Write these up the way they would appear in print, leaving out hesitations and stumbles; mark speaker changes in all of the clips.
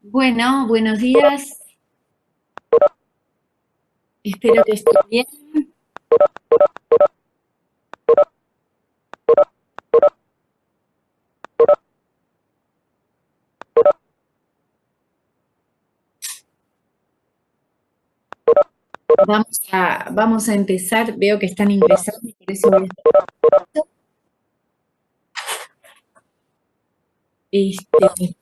Speaker 1: Bueno, buenos días. Espero que estén bien. Vamos a empezar. Veo que están ingresando, por eso voy a... Este,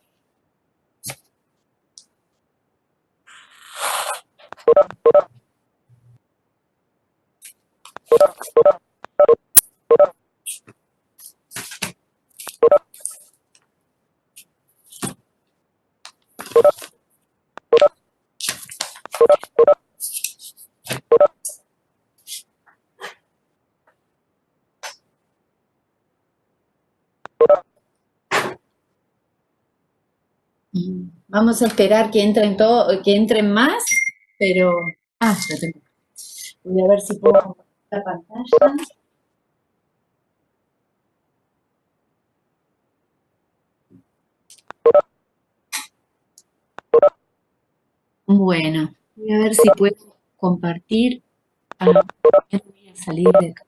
Speaker 1: vamos a esperar que entren que entren más, pero... ya tengo. Voy a ver si puedo compartir la pantalla. Bueno, voy a ver si puedo compartir. Voy a salir de acá.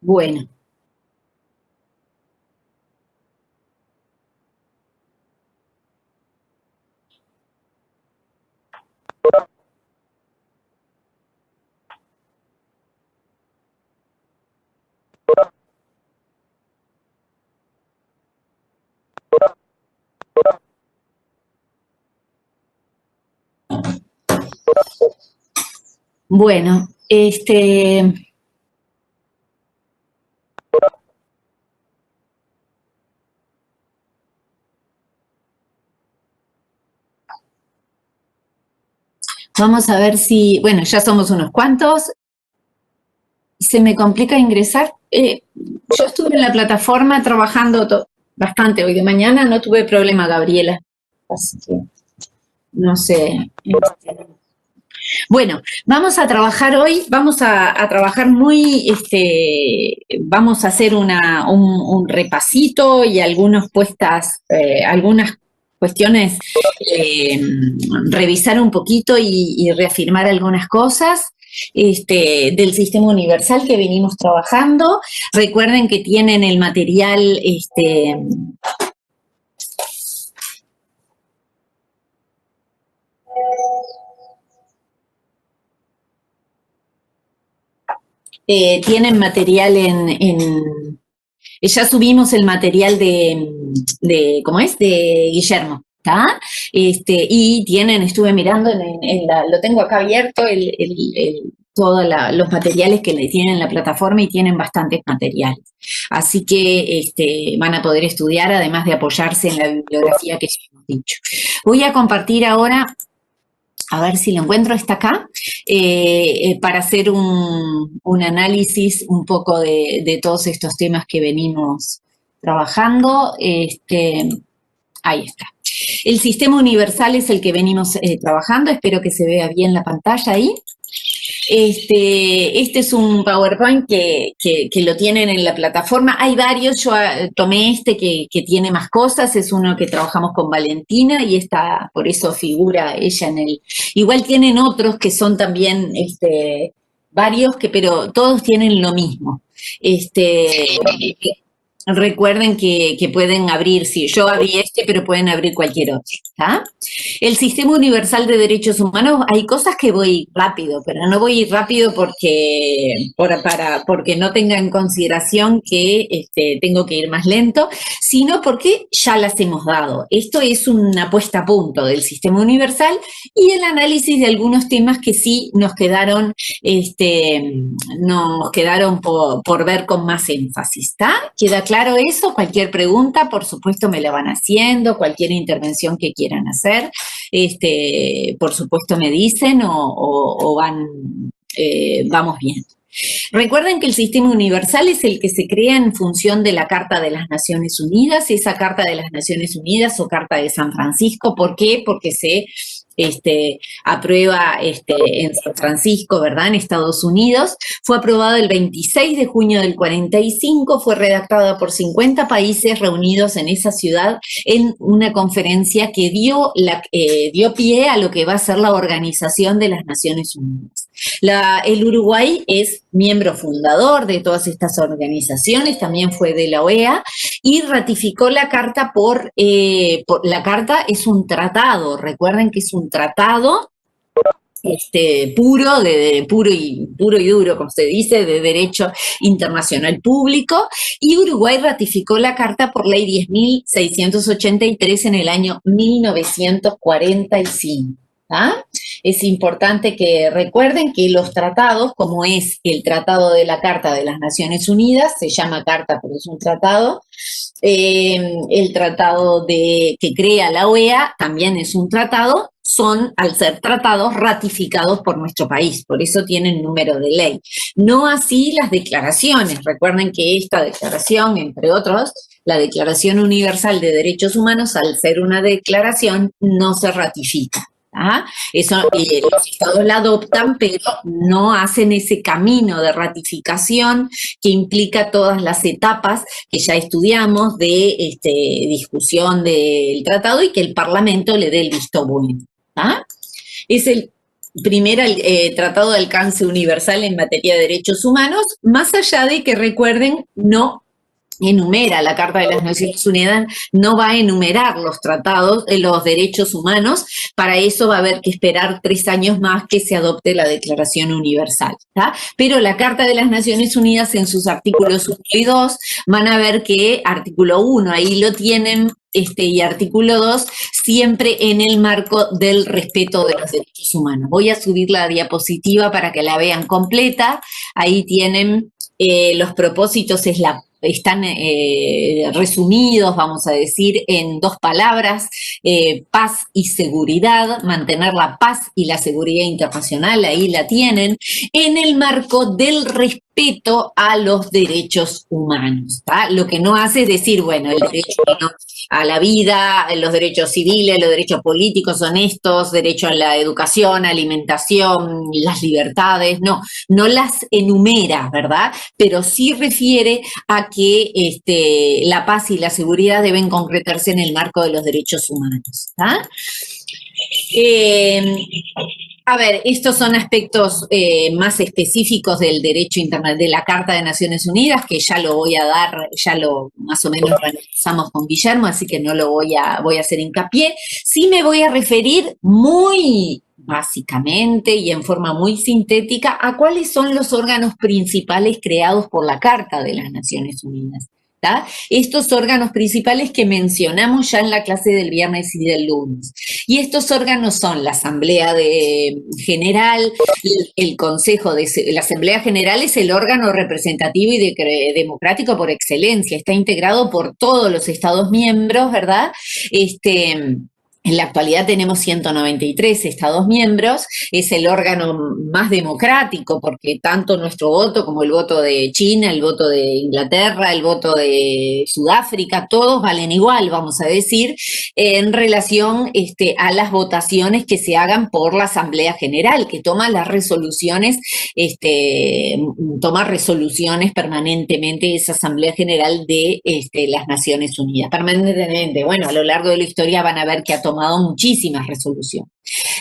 Speaker 1: Bueno. Bueno, vamos a ver si, bueno, ya somos unos cuantos. Se me complica ingresar. Yo estuve en la plataforma trabajando bastante hoy de mañana, no tuve problema, Gabriela. Así que, no sé. Bueno, vamos a trabajar hoy, vamos a trabajar vamos a hacer un repasito y algunas cuestiones, revisar un poquito y reafirmar algunas cosas del sistema universal que venimos trabajando. Recuerden que tienen el material tienen material ya subimos el material ¿cómo es? De Guillermo, ¿está? Y tienen, estuve mirando, lo tengo acá abierto, todos los materiales que le tienen en la plataforma y tienen bastantes materiales. Así que van a poder estudiar, además de apoyarse en la bibliografía que ya hemos dicho. Voy a compartir ahora, a ver si lo encuentro, está acá, para hacer un análisis un poco de todos estos temas que venimos trabajando. Ahí está. El sistema universal es el que venimos trabajando, espero que se vea bien la pantalla ahí. Este es un PowerPoint que lo tienen en la plataforma. Hay varios, yo tomé que tiene más cosas, es uno que trabajamos con Valentina y por eso figura ella en el... Igual tienen otros que son también varios, pero todos tienen lo mismo. Recuerden que pueden abrir, sí, yo abrí este, pero pueden abrir cualquier otro. ¿Tá? El Sistema Universal de Derechos Humanos, hay cosas que voy rápido, pero no voy rápido porque no tenga en consideración que tengo que ir más lento, sino porque ya las hemos dado. Esto es una puesta a punto del Sistema Universal y el análisis de algunos temas que sí nos quedaron por ver con más énfasis. ¿Está? ¿Queda claro eso? Cualquier pregunta, por supuesto, me la van haciendo, cualquier intervención que quieran hacer, por supuesto me dicen o vamos bien. Recuerden que el Sistema Universal es el que se crea en función de la Carta de las Naciones Unidas, esa Carta de las Naciones Unidas o Carta de San Francisco. ¿Por qué? Porque se aprueba en San Francisco, ¿verdad?, en Estados Unidos. Fue aprobado el 26 de junio del 45, fue redactada por 50 países reunidos en esa ciudad en una conferencia que dio pie a lo que va a ser la Organización de las Naciones Unidas. El Uruguay es miembro fundador de todas estas organizaciones, también fue de la OEA, y ratificó la carta la carta es un tratado, recuerden que es un tratado puro y duro, como se dice, de derecho internacional público, y Uruguay ratificó la carta por ley 10.683 en el año 1945. ¿Ah? Es importante que recuerden que los tratados, como es el Tratado de la Carta de las Naciones Unidas, se llama carta pero es un tratado, el tratado que crea la OEA también es un tratado, son, al ser tratados, ratificados por nuestro país, por eso tienen número de ley. No así las declaraciones, recuerden que esta declaración, entre otros, la Declaración Universal de Derechos Humanos, al ser una declaración, no se ratifica. ¿Ah? Eso los estados la adoptan, pero no hacen ese camino de ratificación que implica todas las etapas que ya estudiamos de discusión del tratado y que el Parlamento le dé el visto bueno. ¿Ah? Es el primer tratado de alcance universal en materia de derechos humanos, más allá de que recuerden, no enumera, la Carta de las Naciones Unidas no va a enumerar los tratados, los derechos humanos, para eso va a haber que esperar 3 años más que se adopte la Declaración Universal, ¿tá? Pero la Carta de las Naciones Unidas en sus artículos 1 y 2 van a ver que artículo 1, ahí lo tienen, y artículo 2, siempre en el marco del respeto de los derechos humanos. Voy a subir la diapositiva para que la vean completa, ahí tienen los propósitos, están resumidos, vamos a decir, en 2 palabras, paz y seguridad, mantener la paz y la seguridad internacional, ahí la tienen, en el marco del respeto a los derechos humanos. ¿Tá? Lo que no hace es decir, bueno, el derecho a la vida, los derechos civiles, los derechos políticos son estos, derecho a la educación, alimentación, las libertades, no las enumera, ¿verdad? Pero sí refiere a que la paz y la seguridad deben concretarse en el marco de los derechos humanos. ¿Ah? A ver, estos son aspectos más específicos del derecho internacional, de la Carta de Naciones Unidas, que ya lo voy a dar, ya lo más o menos realizamos con Guillermo, así que no lo voy a hacer hincapié. Sí me voy a referir muy básicamente y en forma muy sintética a cuáles son los órganos principales creados por la Carta de las Naciones Unidas. ¿Tá? Estos órganos principales que mencionamos ya en la clase del viernes y del lunes. Y estos órganos son la Asamblea General, el Consejo la Asamblea General es el órgano representativo y democrático por excelencia, está integrado por todos los Estados miembros, ¿verdad? En la actualidad tenemos 193 Estados miembros, es el órgano más democrático porque tanto nuestro voto como el voto de China, el voto de Inglaterra, el voto de Sudáfrica, todos valen igual, vamos a decir, en relación a las votaciones que se hagan por la Asamblea General, que toma las resoluciones, toma resoluciones permanentemente esa Asamblea General de las Naciones Unidas. Permanentemente, bueno, a lo largo de la historia van a ver que ha tomado muchísimas resoluciones.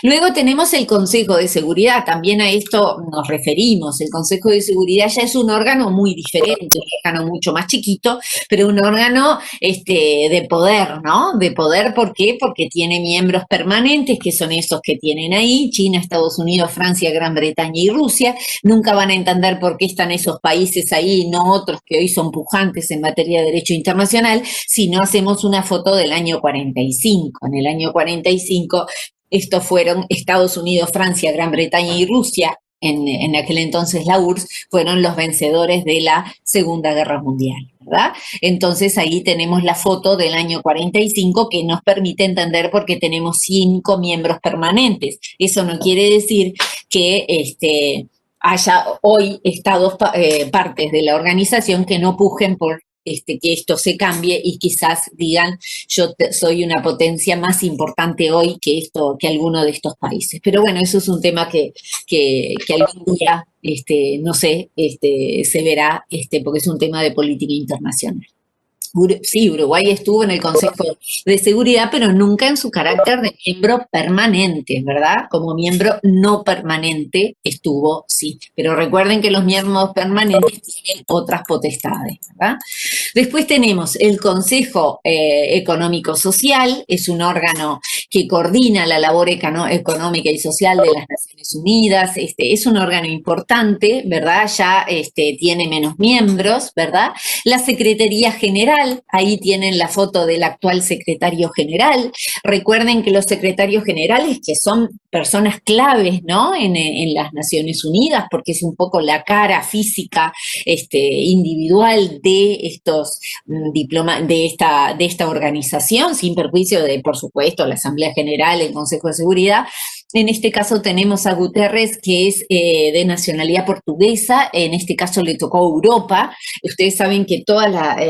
Speaker 1: Luego tenemos el Consejo de Seguridad, también a esto nos referimos. El Consejo de Seguridad ya es un órgano muy diferente, un órgano mucho más chiquito, pero un órgano de poder, ¿no? De poder, ¿por qué? Porque tiene miembros permanentes, que son esos que tienen ahí, China, Estados Unidos, Francia, Gran Bretaña y Rusia. Nunca van a entender por qué están esos países ahí y no otros que hoy son pujantes en materia de derecho internacional, si no hacemos una foto del año 45. En el año 45 estos fueron Estados Unidos, Francia, Gran Bretaña y Rusia, en aquel entonces la URSS, fueron los vencedores de la Segunda Guerra Mundial, ¿verdad? Entonces ahí tenemos la foto del año 45 que nos permite entender por qué tenemos 5 miembros permanentes. Eso no quiere decir que haya hoy estados, partes de la organización que no pujen por que esto se cambie y quizás digan yo soy una potencia más importante hoy que alguno de estos países. Pero bueno, eso es un tema que algún día, no sé, se verá, porque es un tema de política internacional. Sí, Uruguay estuvo en el Consejo de Seguridad, pero nunca en su carácter de miembro permanente, ¿verdad? Como miembro no permanente estuvo, sí. Pero recuerden que los miembros permanentes tienen otras potestades, ¿verdad? Después tenemos el Consejo Económico Social, es un órgano que coordina la labor económica y social de las Naciones Unidas, es un órgano importante, ¿verdad? Ya tiene menos miembros, ¿verdad? La Secretaría General, ahí tienen la foto del actual secretario general. Recuerden que los secretarios generales, que son personas claves, ¿no? En las Naciones Unidas, porque es un poco la cara física individual de estos de esta organización, sin perjuicio de, por supuesto, la Asamblea General, el Consejo de Seguridad. En este caso tenemos a Guterres, que es de nacionalidad portuguesa, en este caso le tocó Europa. Ustedes saben que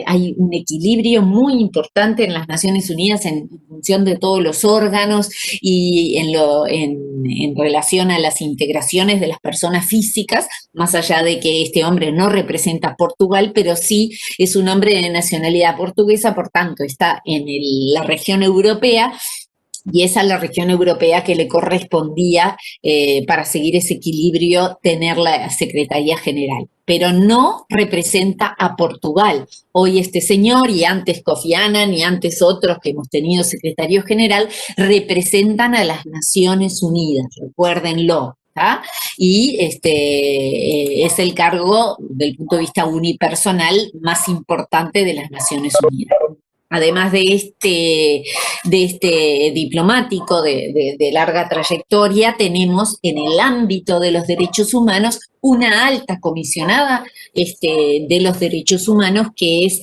Speaker 1: hay un equilibrio muy importante en las Naciones Unidas en función de todos los órganos y en relación a las integraciones de las personas físicas, más allá de que este hombre no representa a Portugal, pero sí es un hombre de nacionalidad portuguesa, por tanto está en la región europea, y es a la región europea que le correspondía, para seguir ese equilibrio, tener la Secretaría General. Pero no representa a Portugal. Hoy este señor, y antes Kofi Annan, y antes otros que hemos tenido secretario general, representan a las Naciones Unidas, recuérdenlo. ¿Ah? Y es el cargo, del punto de vista unipersonal, más importante de las Naciones Unidas. Además de este diplomático de larga trayectoria, tenemos en el ámbito de los derechos humanos una alta comisionada de los derechos humanos, que es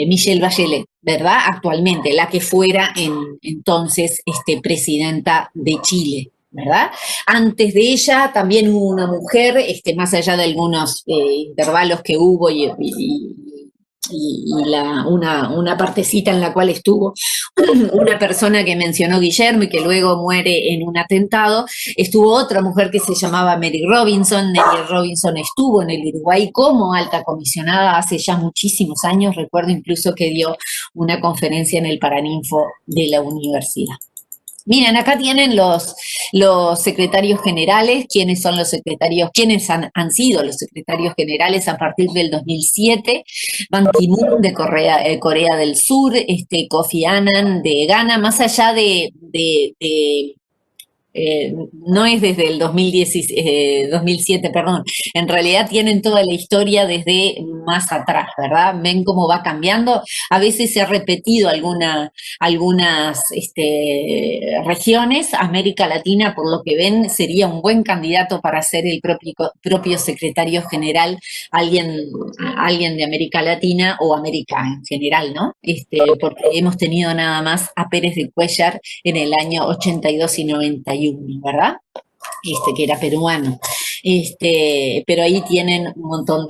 Speaker 1: Michelle Bachelet, ¿verdad? Actualmente, la que fuera entonces presidenta de Chile, ¿verdad? Antes de ella también hubo una mujer, más allá de algunos intervalos que hubo y una partecita en la cual estuvo una persona que mencionó Guillermo y que luego muere en un atentado, estuvo otra mujer que se llamaba Mary Robinson. Mary Robinson estuvo en el Uruguay como alta comisionada hace ya muchísimos años, recuerdo incluso que dio una conferencia en el Paraninfo de la universidad. Miren, acá tienen los secretarios generales, quiénes son los secretarios, quiénes han sido los secretarios generales a partir del 2007, Ban Ki-moon de Corea del Sur, Kofi Annan de Ghana, más allá no es desde el 2007, perdón, en realidad tienen toda la historia desde más atrás, ¿verdad? Ven cómo va cambiando. A veces se ha repetido algunas regiones. América Latina, por lo que ven, sería un buen candidato para ser el propio secretario general, alguien de América Latina o América en general, ¿no? Porque hemos tenido nada más a Pérez de Cuéllar en el año 82 y 91. ¿Verdad? Que era peruano. Pero ahí tienen un montón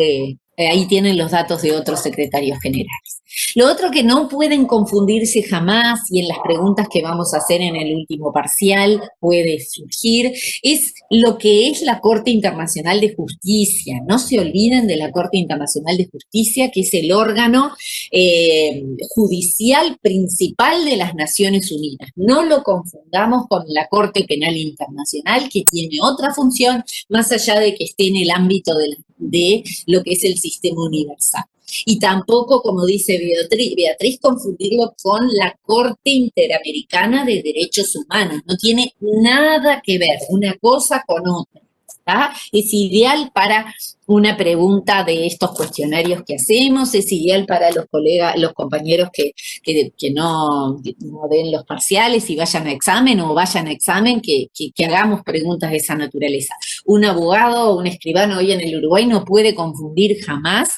Speaker 1: ahí tienen los datos de otros secretarios generales. Lo otro que no pueden confundirse jamás, y en las preguntas que vamos a hacer en el último parcial puede surgir, es lo que es la Corte Internacional de Justicia. No se olviden de la Corte Internacional de Justicia, que es el órgano judicial principal de las Naciones Unidas. No lo confundamos con la Corte Penal Internacional, que tiene otra función, más allá de que esté en el ámbito de lo que es el sistema universal. Y tampoco, como dice Beatriz, confundirlo con la Corte Interamericana de Derechos Humanos. No tiene nada que ver una cosa con otra. ¿Tá? Es ideal para una pregunta de estos cuestionarios que hacemos, es ideal para los colegas, los compañeros que no den los parciales y vayan a examen o vayan a examen, que hagamos preguntas de esa naturaleza. Un abogado o un escribano hoy en el Uruguay no puede confundir jamás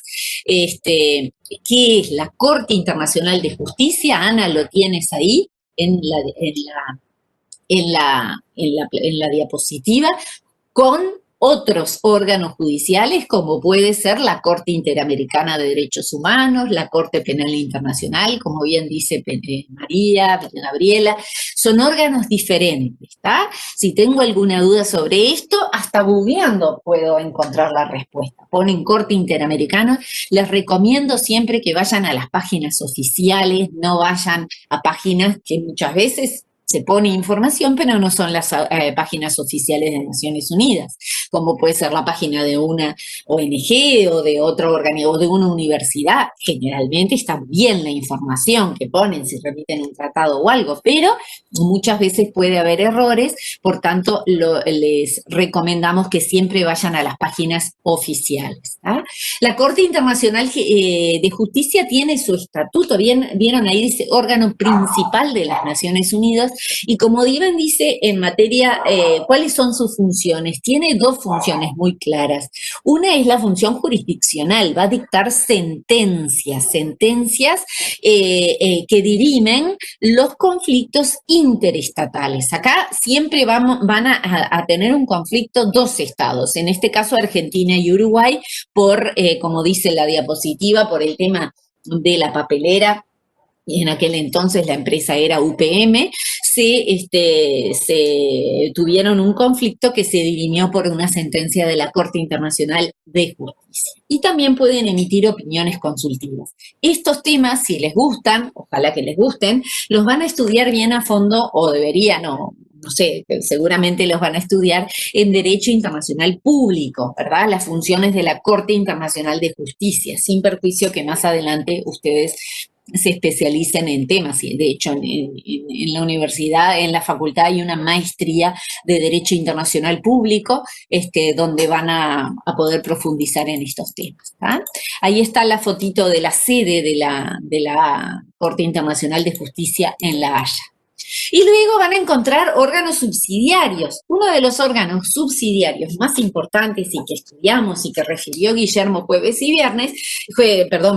Speaker 1: qué es la Corte Internacional de Justicia. Ana, lo tienes ahí en la diapositiva, con otros órganos judiciales, como puede ser la Corte Interamericana de Derechos Humanos, la Corte Penal Internacional, como bien dice María, Gabriela, son órganos diferentes, ¿está? Si tengo alguna duda sobre esto, hasta googleando puedo encontrar la respuesta. Ponen Corte Interamericana, les recomiendo siempre que vayan a las páginas oficiales, no vayan a páginas que muchas veces se pone información, pero no son las páginas oficiales de Naciones Unidas, como puede ser la página de una ONG o de otro organismo o de una universidad. Generalmente está bien la información que ponen, si remiten un tratado o algo, pero muchas veces puede haber errores, por tanto les recomendamos que siempre vayan a las páginas oficiales. ¿Ah? La Corte Internacional de Justicia tiene su estatuto, vieron ahí dice órgano principal de las Naciones Unidas, y como bien dice en materia, ¿cuáles son sus funciones? Tiene dos funciones muy claras. Una es la función jurisdiccional, va a dictar sentencias que dirimen los conflictos interestatales. Acá siempre van a tener un conflicto dos estados, en este caso Argentina y Uruguay, por, como dice la diapositiva, por el tema de la papelera. Y en aquel entonces la empresa era UPM, se tuvieron un conflicto que se dirimió por una sentencia de la Corte Internacional de Justicia. Y también pueden emitir opiniones consultivas. Estos temas, si les gustan, ojalá que les gusten, los van a estudiar bien a fondo, o deberían, no sé, seguramente los van a estudiar en Derecho Internacional Público, ¿verdad? Las funciones de la Corte Internacional de Justicia, sin perjuicio que más adelante ustedes se especialicen en temas. De hecho, en la universidad, en la facultad, hay una maestría de Derecho Internacional Público, donde van a poder profundizar en estos temas. ¿tá? Ahí está la fotito de la sede de la Corte Internacional de Justicia en La Haya. Y luego van a encontrar órganos subsidiarios. Uno de los órganos subsidiarios más importantes y que estudiamos y que refirió Guillermo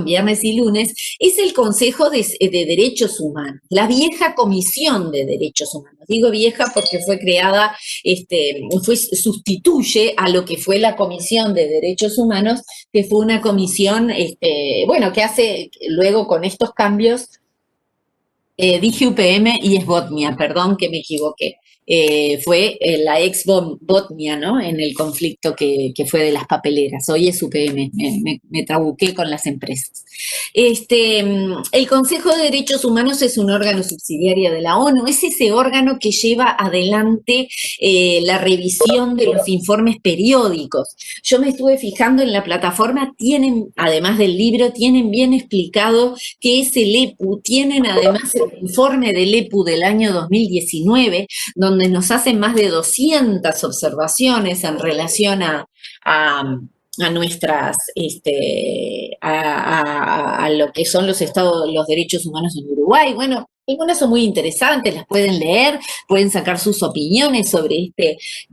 Speaker 1: viernes y lunes, es el Consejo de Derechos Humanos, la vieja Comisión de Derechos Humanos. Digo vieja porque fue creada, sustituye a lo que fue la Comisión de Derechos Humanos, que fue una comisión, que hace luego con estos cambios. Dije UPM y es Botnia, perdón que me equivoqué. Fue la ex Botnia, ¿no? En el conflicto que fue de las papeleras. Hoy es UPM, me trabuqué con las empresas. El Consejo de Derechos Humanos es un órgano subsidiario de la ONU, es ese órgano que lleva adelante la revisión de los informes periódicos. Yo me estuve fijando en la plataforma, tienen, además del libro, tienen bien explicado qué es el EPU, tienen además el informe del EPU del año 2019, donde nos hacen más de 200 observaciones en relación a nuestras, a lo que son los derechos humanos en Uruguay. Bueno, algunas son muy interesantes, las pueden leer, pueden sacar sus opiniones sobre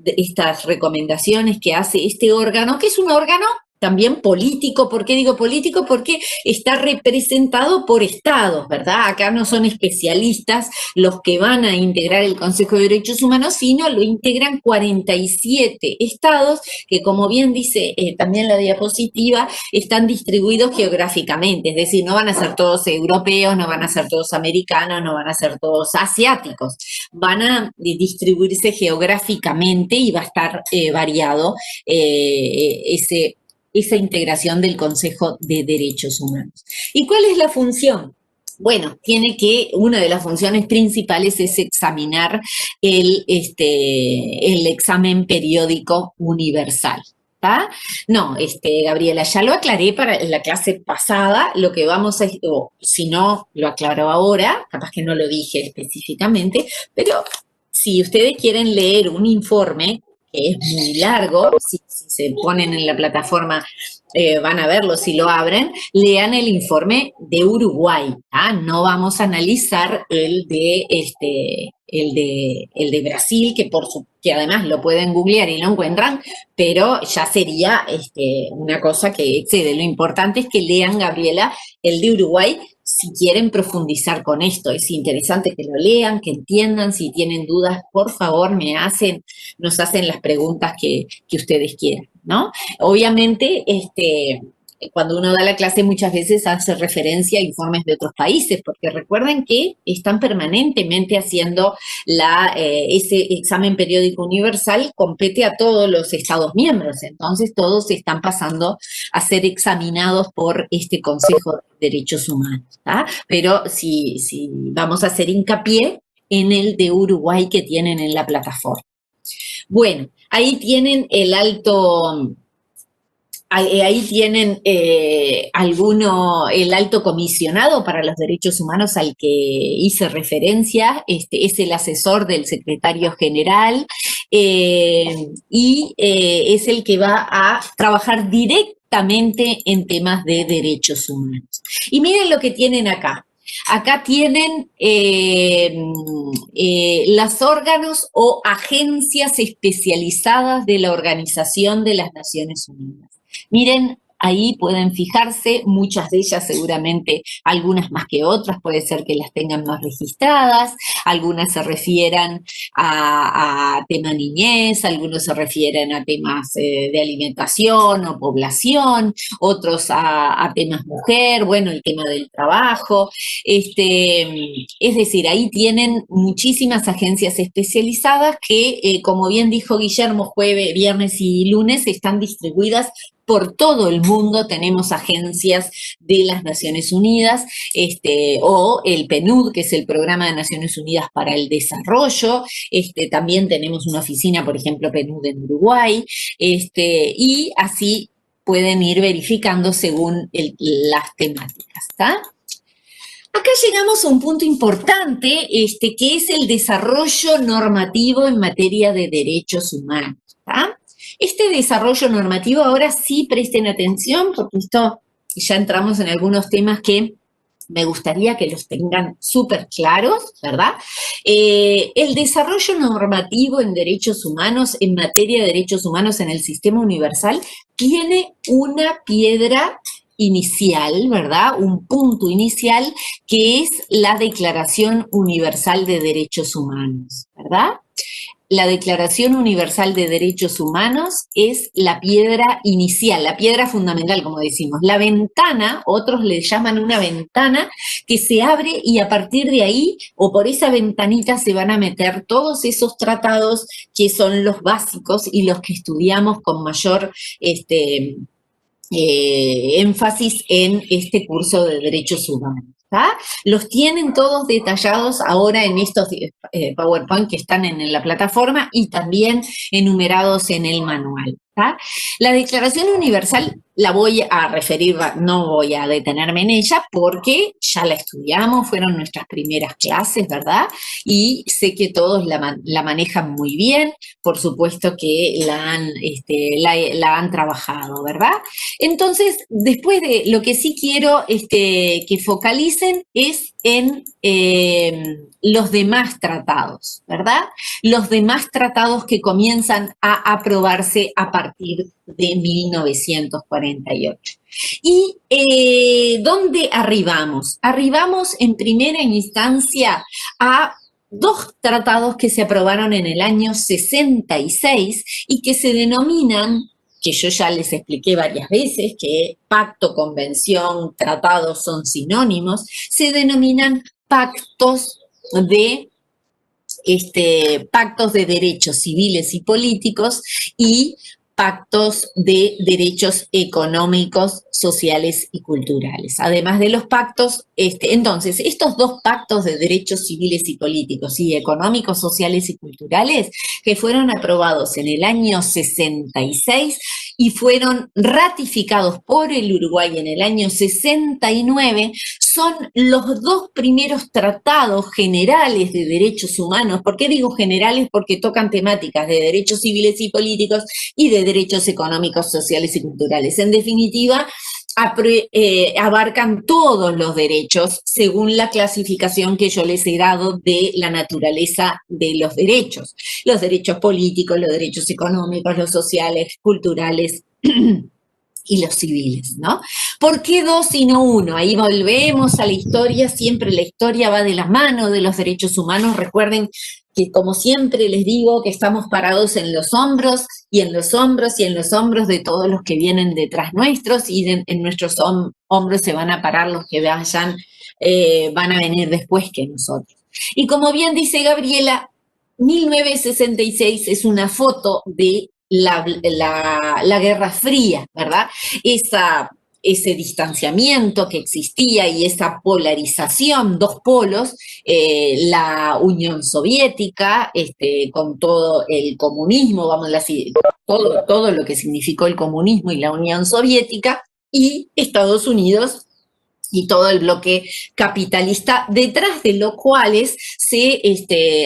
Speaker 1: estas recomendaciones que hace este órgano, que es un órgano también político. ¿Por qué digo político? Porque está representado por estados, ¿verdad? Acá no son especialistas los que van a integrar el Consejo de Derechos Humanos, sino lo integran 47 estados que, como bien dice también la diapositiva, están distribuidos geográficamente, es decir, no van a ser todos europeos, no van a ser todos americanos, no van a ser todos asiáticos, van a distribuirse geográficamente y va a estar variado esa integración del Consejo de Derechos Humanos. ¿Y cuál es la función? Bueno, una de las funciones principales es examinar el examen periódico universal. ¿Tá? No, Gabriela, ya lo aclaré para la clase pasada, lo que vamos a, o si no lo aclaro ahora, capaz que no lo dije específicamente, pero si ustedes quieren leer un informe, que es muy largo, si se ponen en la plataforma van a verlo si lo abren, lean el informe de Uruguay. No vamos a analizar el de Brasil, que además lo pueden googlear y lo encuentran, pero ya sería una cosa que excede. Lo importante es que lean, Gabriela, el de Uruguay, si quieren profundizar con esto. Es interesante que lo lean, que entiendan. Si tienen dudas, por favor, nos hacen las preguntas que ustedes quieran, ¿no? Obviamente, cuando uno da la clase muchas veces hace referencia a informes de otros países, porque recuerden que están permanentemente haciendo ese examen periódico universal, compete a todos los Estados miembros, entonces todos están pasando a ser examinados por este Consejo de Derechos Humanos, ¿tá? Pero si vamos a hacer hincapié en el de Uruguay que tienen en la plataforma. Bueno, ahí tienen el alto comisionado para los derechos humanos al que hice referencia, es el asesor del secretario general y es el que va a trabajar directamente en temas de derechos humanos. Y miren lo que tienen acá. Acá tienen los órganos o agencias especializadas de la Organización de las Naciones Unidas. Miren, ahí pueden fijarse, muchas de ellas seguramente, algunas más que otras, puede ser que las tengan más registradas, algunas se refieran a tema niñez, algunos se refieren a temas de alimentación o población, otros a temas mujer, bueno, el tema del trabajo. Es decir, ahí tienen muchísimas agencias especializadas que, como bien dijo Guillermo, jueves, viernes y lunes están distribuidas por todo el mundo. Tenemos agencias de las Naciones Unidas, o el PNUD, que es el Programa de Naciones Unidas para el Desarrollo. También tenemos una oficina, por ejemplo, PNUD en Uruguay, y así pueden ir verificando según las temáticas, ¿está? Acá llegamos a un punto importante, que es el desarrollo normativo en materia de derechos humanos, ¿tá? Este desarrollo normativo, ahora sí presten atención, porque esto ya entramos en algunos temas que me gustaría que los tengan súper claros, ¿verdad? El desarrollo normativo en derechos humanos, en materia de derechos humanos en el sistema universal, tiene una piedra inicial, ¿verdad? Un punto inicial, que es la Declaración Universal de Derechos Humanos, ¿verdad? La Declaración Universal de Derechos Humanos es la piedra inicial, la piedra fundamental, como decimos. La ventana, otros le llaman una ventana, que se abre y a partir de ahí, o por esa ventanita, se van a meter todos esos tratados que son los básicos y los que estudiamos con mayor énfasis en este curso de Derechos Humanos. ¿Tá? Los tienen todos detallados ahora en estos PowerPoint que están en la plataforma y también enumerados en el manual. ¿Tá? La Declaración Universal la voy a referir, no voy a detenerme en ella porque ya la estudiamos, fueron nuestras primeras clases, ¿verdad? Y sé que todos la manejan muy bien, por supuesto que la han trabajado, ¿verdad? Entonces, después de lo que sí quiero que focalicen es en los demás tratados, ¿verdad? Los demás tratados que comienzan a aprobarse a partir de 1948. ¿Y dónde arribamos? Arribamos en primera instancia a dos tratados que se aprobaron en el año 66 y que se denominan, que yo ya les expliqué varias veces, que pacto, convención, tratados son sinónimos, se denominan pactos de derechos civiles y políticos y pactos de derechos económicos, sociales y culturales. Además de los pactos, entonces, estos dos pactos de derechos civiles y políticos y económicos, sociales y culturales que fueron aprobados en el año 66 y fueron ratificados por el Uruguay en el año 69, son los dos primeros tratados generales de derechos humanos. ¿Por qué digo generales? Porque tocan temáticas de derechos civiles y políticos y de derechos económicos, sociales y culturales. En definitiva, abarcan todos los derechos según la clasificación que yo les he dado de la naturaleza de los derechos políticos, los derechos económicos, los sociales, culturales y los civiles, ¿no? ¿Por qué dos y no uno? Ahí volvemos a la historia, siempre la historia va de la mano de los derechos humanos. Recuerden que, como siempre les digo, que estamos parados en los hombros y en los hombros y en los hombros de todos los que vienen detrás nuestros, y en nuestros hombros se van a parar los que van a venir después que nosotros. Y como bien dice Gabriela, 1966 es una foto de la Guerra Fría, ¿verdad? Ese distanciamiento que existía y esa polarización, dos polos, la Unión Soviética, con todo el comunismo, vamos a decir, todo lo que significó el comunismo y la Unión Soviética, y Estados Unidos y todo el bloque capitalista, detrás de los cuales se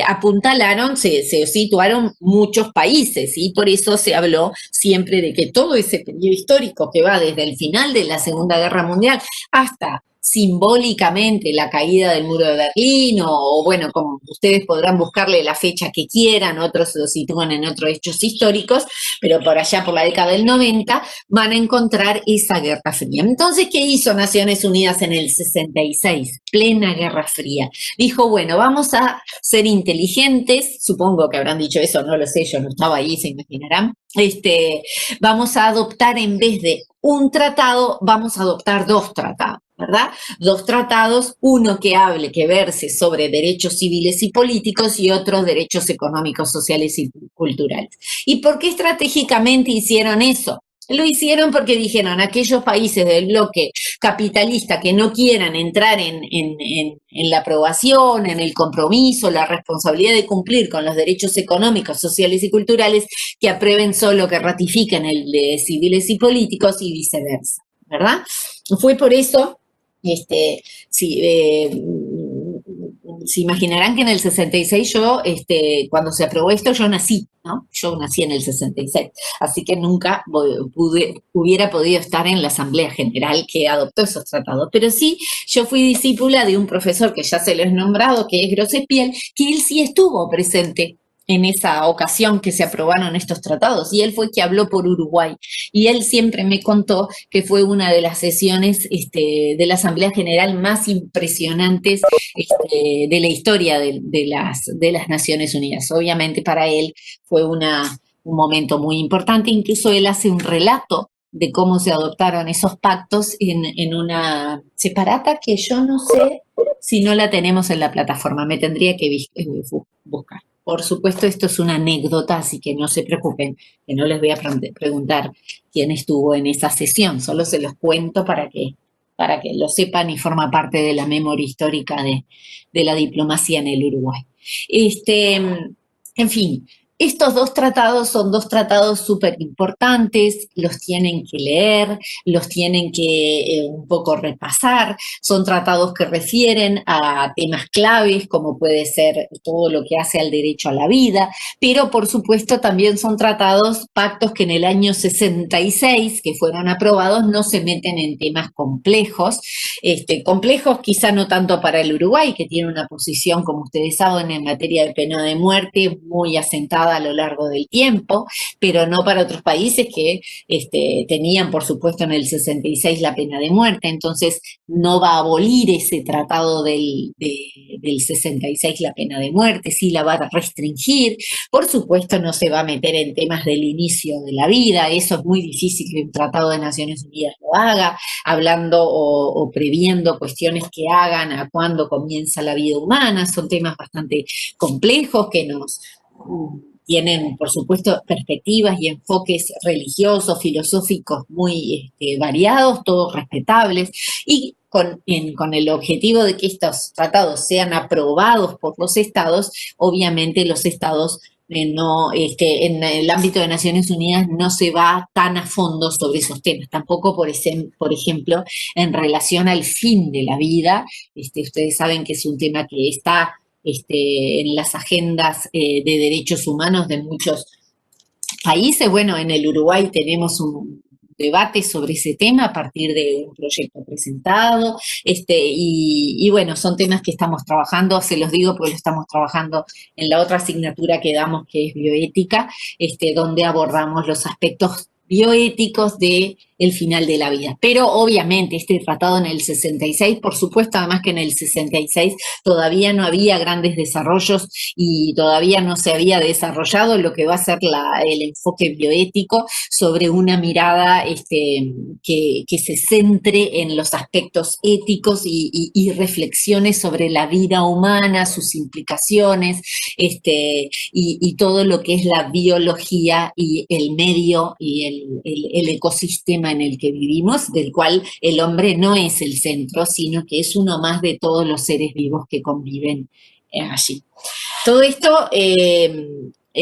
Speaker 1: apuntalaron, se situaron muchos países, y por eso se habló siempre de que todo ese periodo histórico que va desde el final de la Segunda Guerra Mundial hasta simbólicamente la caída del muro de Berlín, o bueno, como ustedes podrán buscarle la fecha que quieran, otros lo sitúan en otros hechos históricos, pero por allá por la década del 90 van a encontrar esa Guerra Fría. Entonces, ¿qué hizo Naciones Unidas en el 66? Plena Guerra Fría. Dijo, bueno, vamos a ser inteligentes, supongo que habrán dicho eso, no lo sé, yo no estaba ahí, se imaginarán. Vamos a adoptar, en vez de un tratado, vamos a adoptar dos tratados, ¿verdad? Dos tratados, uno que verse sobre derechos civiles y políticos y otros derechos económicos, sociales y culturales. ¿Y por qué estratégicamente hicieron eso? Lo hicieron porque dijeron, aquellos países del bloque capitalista que no quieran entrar en la aprobación, en el compromiso, la responsabilidad de cumplir con los derechos económicos, sociales y culturales, que aprueben solo, que ratifiquen el de civiles y políticos y viceversa, ¿verdad? Fue por eso, sí, se imaginarán que en el 66 yo, cuando se aprobó esto, yo nací, ¿no? Yo nací en el 66, así que nunca hubiera podido estar en la Asamblea General que adoptó esos tratados. Pero sí, yo fui discípula de un profesor que ya se lo he nombrado, que es Grossepiel, que él sí estuvo presente en esa ocasión que se aprobaron estos tratados, y él fue que habló por Uruguay, y él siempre me contó que fue una de las sesiones de la Asamblea General más impresionantes de la historia de las Naciones Unidas. Obviamente para él fue un momento muy importante, incluso él hace un relato de cómo se adoptaron esos pactos en una separata que yo no sé si no la tenemos en la plataforma, me tendría que buscar. Por supuesto, esto es una anécdota, así que no se preocupen, que no les voy a preguntar quién estuvo en esa sesión, solo se los cuento para que lo sepan, y forma parte de la memoria histórica de la diplomacia en el Uruguay. En fin, estos dos tratados son dos tratados súper importantes, los tienen que leer, los tienen que un poco repasar, son tratados que refieren a temas claves como puede ser todo lo que hace al derecho a la vida, pero por supuesto también son tratados, pactos que en el año 66, que fueron aprobados, no se meten en temas complejos, complejos quizá no tanto para el Uruguay, que tiene una posición, como ustedes saben, en materia de pena de muerte muy asentada a lo largo del tiempo, pero no para otros países que tenían, por supuesto, en el 66 la pena de muerte. Entonces, no va a abolir ese tratado del 66 la pena de muerte, sí la va a restringir. Por supuesto, no se va a meter en temas del inicio de la vida, eso es muy difícil que un tratado de Naciones Unidas lo haga, hablando o previendo cuestiones que hagan a cuándo comienza la vida humana, son temas bastante complejos que nos tienen, por supuesto, perspectivas y enfoques religiosos, filosóficos muy variados, todos respetables, y con el objetivo de que estos tratados sean aprobados por los estados, obviamente los estados no, en el ámbito de Naciones Unidas no se va tan a fondo sobre esos temas, tampoco por ejemplo en relación al fin de la vida, ustedes saben que es un tema que está en las agendas de derechos humanos de muchos países. Bueno, en el Uruguay tenemos un debate sobre ese tema a partir de un proyecto presentado, y bueno, son temas que estamos trabajando, se los digo porque lo estamos trabajando en la otra asignatura que damos, que es bioética, donde abordamos los aspectos bioéticos de el final de la vida. Pero obviamente este tratado en el 66, por supuesto, además que en el 66 todavía no había grandes desarrollos y todavía no se había desarrollado lo que va a ser el enfoque bioético sobre una mirada que se centre en los aspectos éticos y reflexiones sobre la vida humana, sus implicaciones, y todo lo que es la biología y el medio y el ecosistema en el que vivimos, del cual el hombre no es el centro, sino que es uno más de todos los seres vivos que conviven allí. Todo esto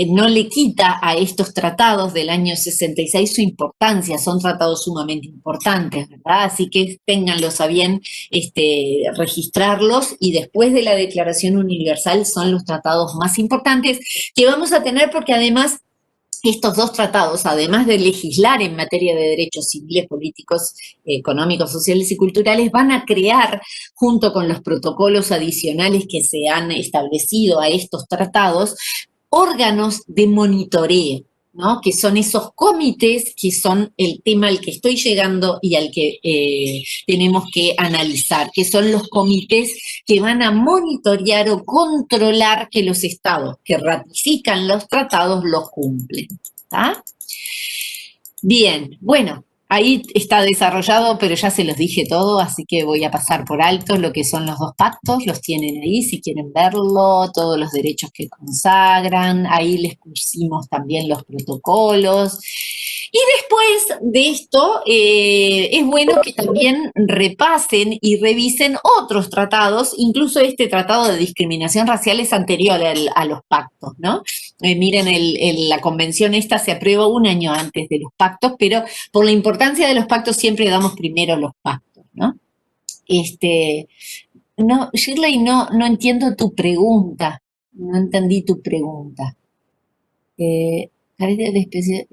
Speaker 1: no le quita a estos tratados del año 66 su importancia, son tratados sumamente importantes, ¿verdad? Así que ténganlos a bien registrarlos, y después de la Declaración Universal son los tratados más importantes que vamos a tener, porque además estos dos tratados, además de legislar en materia de derechos civiles, políticos, económicos, sociales y culturales, van a crear, junto con los protocolos adicionales que se han establecido a estos tratados, órganos de monitoreo, ¿no? Que son esos comités que son el tema al que estoy llegando y al que tenemos que analizar, que son los comités que van a monitorear o controlar que los estados que ratifican los tratados los cumplen. ¿Está? Bien, bueno, ahí está desarrollado, pero ya se los dije todo, así que voy a pasar por alto lo que son los dos pactos, los tienen ahí si quieren verlo, todos los derechos que consagran, ahí les pusimos también los protocolos. Y después de esto, es bueno que también repasen y revisen otros tratados, incluso este tratado de discriminación racial es anterior a los pactos, ¿no? Miren, la convención esta se aprueba un año antes de los pactos, pero por la importancia de los pactos siempre damos primero los pactos, ¿no? No, Shirley, no entiendo tu pregunta, no entendí tu pregunta. Carece de especie,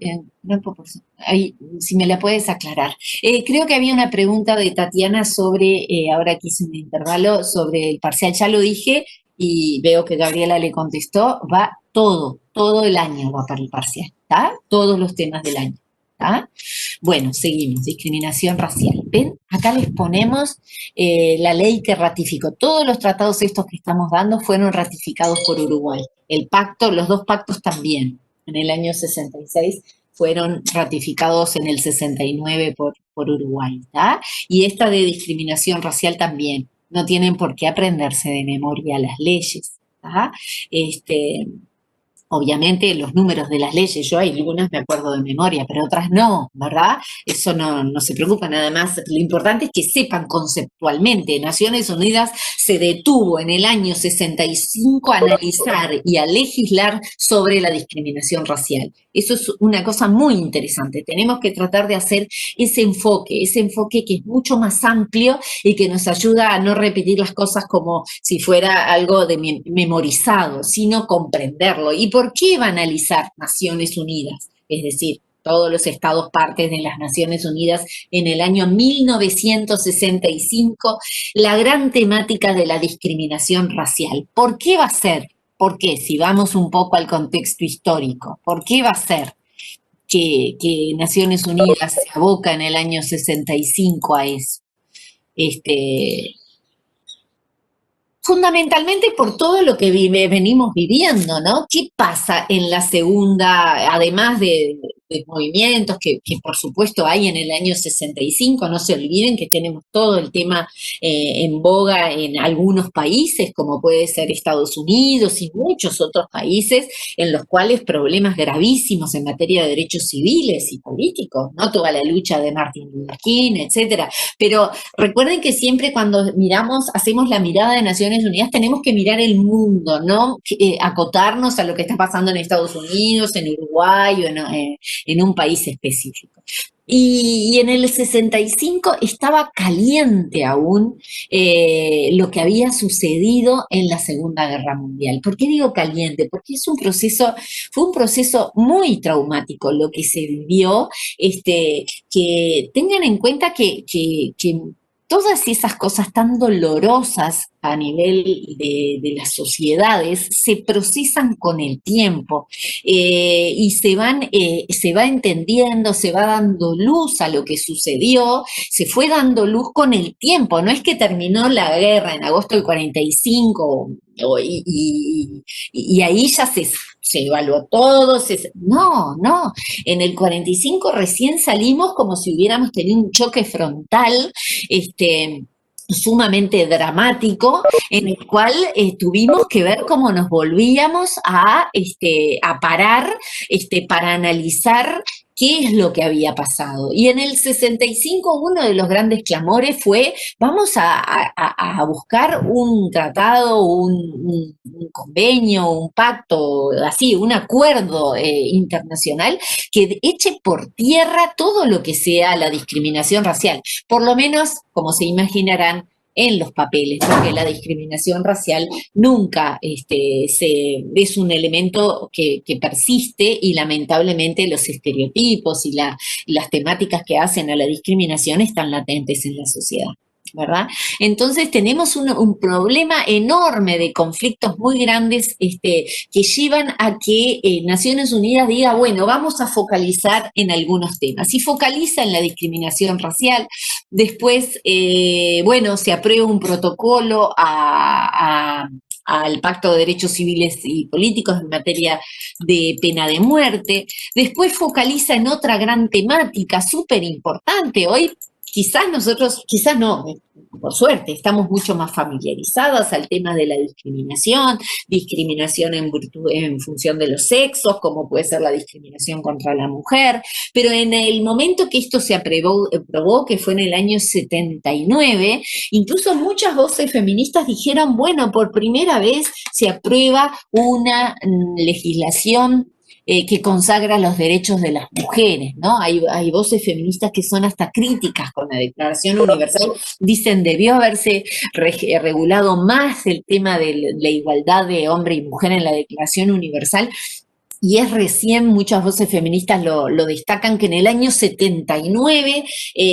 Speaker 1: no proporción. Ahí, si me la puedes aclarar. Creo que había una pregunta de Tatiana sobre, ahora aquí hice un intervalo, sobre el parcial, ya lo dije, y veo que Gabriela le contestó, va todo el año va para el parcial, ¿está? Todos los temas del año, ¿está? Bueno, seguimos, discriminación racial. ¿Ven? Acá les ponemos la ley que ratificó. Todos los tratados estos que estamos dando fueron ratificados por Uruguay. El pacto, los dos pactos también, en el año 66 fueron ratificados en el 69 por Uruguay, ¿tá? Y esta de discriminación racial también. No tienen por qué aprenderse de memoria las leyes, ¿tá? obviamente los números de las leyes, yo hay algunas me acuerdo de memoria, pero otras no, ¿verdad? Eso no se preocupa nada más. Lo importante es que sepan conceptualmente. Naciones Unidas se detuvo en el año 65 a analizar y a legislar sobre la discriminación racial. Eso es una cosa muy interesante. Tenemos que tratar de hacer ese enfoque que es mucho más amplio y que nos ayuda a no repetir las cosas como si fuera algo de memorizado, sino comprenderlo. ¿Y por qué va a analizar Naciones Unidas? Es decir, todos los estados partes de las Naciones Unidas en el año 1965, la gran temática de la discriminación racial. ¿Por qué va a ser? ¿Por qué? Si vamos un poco al contexto histórico, ¿por qué va a ser que Naciones Unidas se aboca en el año 65 a eso? Fundamentalmente por todo lo que venimos viviendo, ¿no? ¿Qué pasa en la segunda, además de movimientos que por supuesto hay en el año 65? No se olviden que tenemos todo el tema en boga en algunos países, como puede ser Estados Unidos y muchos otros países, en los cuales problemas gravísimos en materia de derechos civiles y políticos, ¿no? Toda la lucha de Martin Luther King, etcétera. Pero recuerden que siempre cuando miramos, hacemos la mirada de Naciones Unidas, tenemos que mirar el mundo, no acotarnos a lo que está pasando en Estados Unidos, en Uruguay o en un país específico. Y en el 65 estaba caliente aún lo que había sucedido en la Segunda Guerra Mundial. ¿Por qué digo caliente? Porque fue un proceso muy traumático lo que se vivió, que tengan en cuenta que todas esas cosas tan dolorosas a nivel de las sociedades se procesan con el tiempo y se va entendiendo, se va dando luz a lo que sucedió, se fue dando luz con el tiempo. No es que terminó la guerra en agosto del 45 y ahí ya se evaluó todo. No. En el 45 recién salimos como si hubiéramos tenido un choque frontal, sumamente dramático, en el cual tuvimos que ver cómo nos volvíamos a parar para analizar qué es lo que había pasado. Y en el 65 uno de los grandes clamores fue, vamos a buscar un tratado, un convenio, un pacto, así, un acuerdo internacional que eche por tierra todo lo que sea la discriminación racial. Por lo menos, como se imaginarán, en los papeles, porque la discriminación racial nunca es un elemento que persiste y lamentablemente los estereotipos y las temáticas que hacen a la discriminación están latentes en la sociedad, ¿verdad? Entonces tenemos un problema enorme de conflictos muy grandes que llevan a que Naciones Unidas diga, bueno, vamos a focalizar en algunos temas. Y focaliza en la discriminación racial. Después, bueno, se aprueba un protocolo al Pacto de Derechos Civiles y Políticos en materia de pena de muerte. Después focaliza en otra gran temática súper importante. Hoy quizás no, por suerte, estamos mucho más familiarizadas al tema de la discriminación en función de los sexos, como puede ser la discriminación contra la mujer, pero en el momento que esto se aprobó, que fue en el año 79, incluso muchas voces feministas dijeron, bueno, por primera vez se aprueba una legislación que consagra los derechos de las mujeres, ¿no? Hay voces feministas que son hasta críticas con la Declaración Universal, dicen debió haberse regulado más el tema de la igualdad de hombre y mujer en la Declaración Universal, y es recién, muchas voces feministas lo destacan, que en el año 79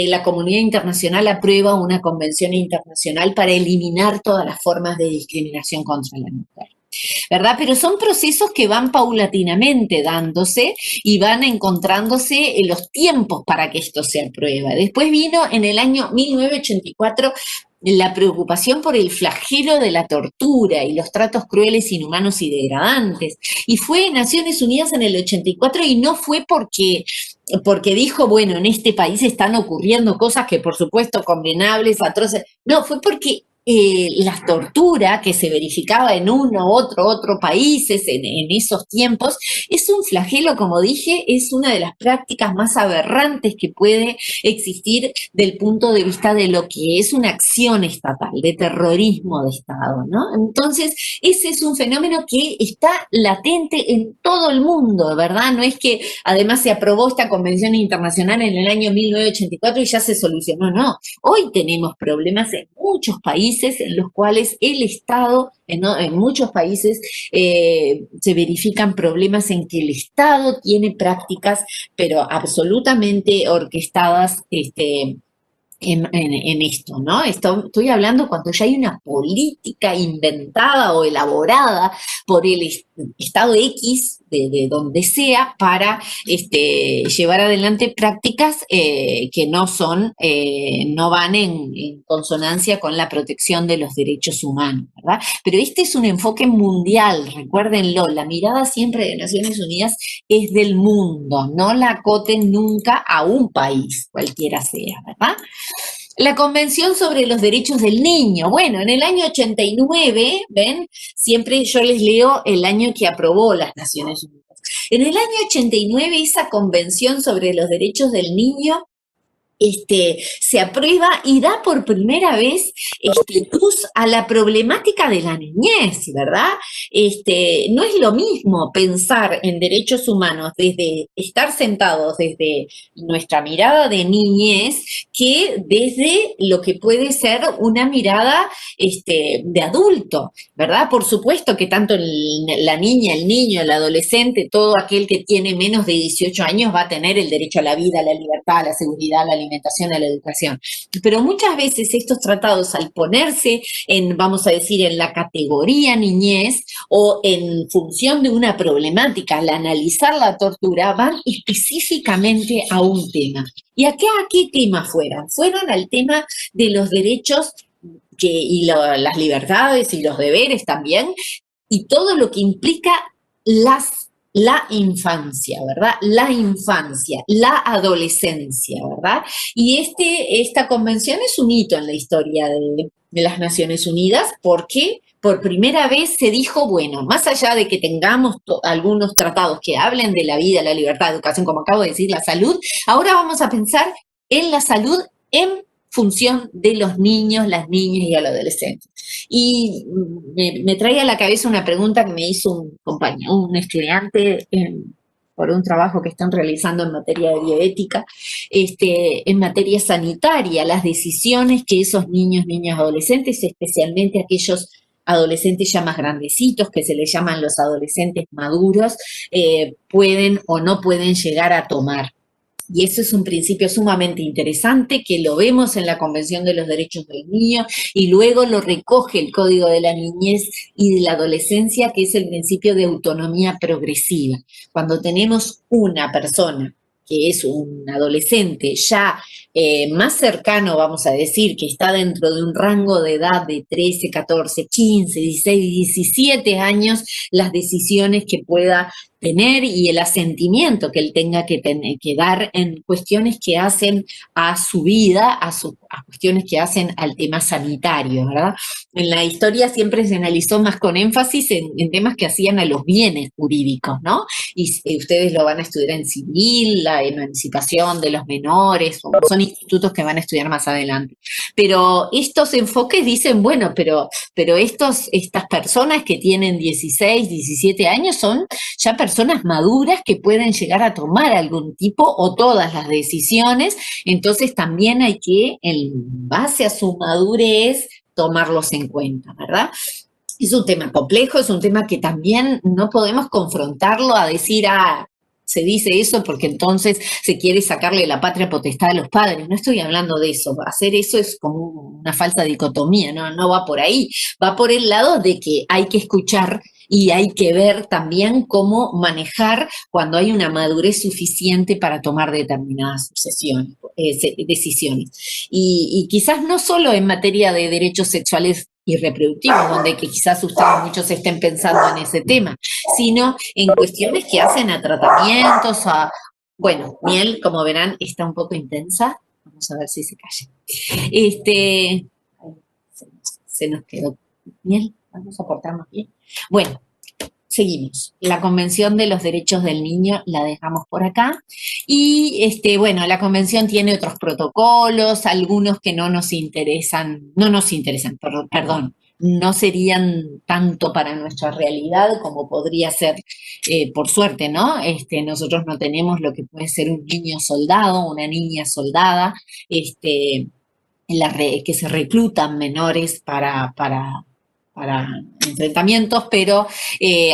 Speaker 1: la comunidad internacional aprueba una convención internacional para eliminar todas las formas de discriminación contra la mujer, ¿verdad? Pero son procesos que van paulatinamente dándose y van encontrándose en los tiempos para que esto se apruebe. Después vino en el año 1984 la preocupación por el flagelo de la tortura y los tratos crueles, inhumanos y degradantes. Y fue Naciones Unidas en el 84 y no fue porque dijo, bueno, en este país están ocurriendo cosas que por supuesto condenables, atroces. No, fue porque la tortura que se verificaba en uno u otro países en esos tiempos, es un flagelo, como dije, es una de las prácticas más aberrantes que puede existir del punto de vista de lo que es una acción estatal, de terrorismo de Estado, ¿no? Entonces, ese es un fenómeno que está latente en todo el mundo, ¿verdad? No es que además se aprobó esta convención internacional en el año 1984 y ya se solucionó, no. Hoy tenemos problemas en muchos países en los cuales el Estado, en muchos países se verifican problemas en que el Estado tiene prácticas, pero absolutamente orquestadas, en esto, ¿no? Estoy hablando cuando ya hay una política inventada o elaborada por el Estado X de donde sea para llevar adelante prácticas que no son, no van en consonancia con la protección de los derechos humanos, ¿verdad? Pero este es un enfoque mundial, recuérdenlo, la mirada siempre de Naciones Unidas es del mundo, no la acoten nunca a un país, cualquiera sea, ¿verdad? La Convención sobre los Derechos del Niño. Bueno, en el año 89, ¿ven? Siempre yo les leo el año que aprobó las Naciones Unidas. En el año 89, esa Convención sobre los Derechos del Niño se aprueba y da por primera vez luz a la problemática de la niñez, ¿verdad? No es lo mismo pensar en derechos humanos desde estar sentados desde nuestra mirada de niñez que desde lo que puede ser una mirada de adulto, ¿verdad? Por supuesto que tanto la niña, el niño, el adolescente, todo aquel que tiene menos de 18 años va a tener el derecho a la vida, a la libertad, a la seguridad, a la alimentación, a la educación. Pero muchas veces estos tratados, al ponerse en, vamos a decir, en la categoría niñez o en función de una problemática, al analizar la tortura, van específicamente a un tema. ¿Y acá a qué tema fueron? Fueron al tema de los derechos las libertades y los deberes también, y todo lo que implica la infancia, ¿verdad? La infancia, la adolescencia, ¿verdad? Y esta convención es un hito en la historia de las Naciones Unidas porque por primera vez se dijo, bueno, más allá de que tengamos algunos tratados que hablen de la vida, la libertad, la educación, como acabo de decir, la salud, ahora vamos a pensar en la salud en función de los niños, las niñas y los adolescentes. Y me trae a la cabeza una pregunta que me hizo un compañero, un estudiante por un trabajo que están realizando en materia de bioética, en materia sanitaria, las decisiones que esos niños, niñas, adolescentes, especialmente aquellos adolescentes ya más grandecitos, que se les llaman los adolescentes maduros, pueden o no pueden llegar a tomar. Y eso es un principio sumamente interesante que lo vemos en la Convención de los Derechos del Niño y luego lo recoge el Código de la Niñez y de la Adolescencia, que es el principio de autonomía progresiva. Cuando tenemos una persona que es un adolescente ya más cercano, vamos a decir, que está dentro de un rango de edad de 13, 14, 15, 16, 17 años, las decisiones que pueda tener y el asentimiento que él tenga que dar en cuestiones que hacen a su vida, a cuestiones que hacen al tema sanitario, ¿verdad? En la historia siempre se analizó más con énfasis en temas que hacían a los bienes jurídicos, ¿no? Y ustedes lo van a estudiar en civil, la emancipación de los menores, son institutos que van a estudiar más adelante. Pero estos enfoques dicen, bueno, pero estas personas que tienen 16, 17 años son ya personas maduras que pueden llegar a tomar algún tipo o todas las decisiones, entonces también hay que, en base a su madurez, tomarlos en cuenta, ¿verdad? Es un tema complejo, es un tema que también no podemos confrontarlo a decir, se dice eso porque entonces se quiere sacarle la patria potestad a los padres. No estoy hablando de eso. Hacer eso es como una falsa dicotomía, no va por ahí. Va por el lado de que hay que escuchar y hay que ver también cómo manejar cuando hay una madurez suficiente para tomar determinadas decisiones. Y quizás no solo en materia de derechos sexuales y reproductivos, donde que quizás ustedes muchos estén pensando en ese tema, sino en cuestiones que hacen a tratamientos, bueno, Miel, como verán, está un poco intensa. Vamos a ver si se calla. se nos quedó bien, vamos a portarnos bien. Bueno, seguimos. La Convención de los Derechos del Niño la dejamos por acá. Y bueno, la Convención tiene otros protocolos, algunos que no nos interesan, perdón, no serían tanto para nuestra realidad como podría ser, por suerte, ¿no? Nosotros no tenemos lo que puede ser un niño soldado, una niña soldada, que se reclutan menores para enfrentamientos, pero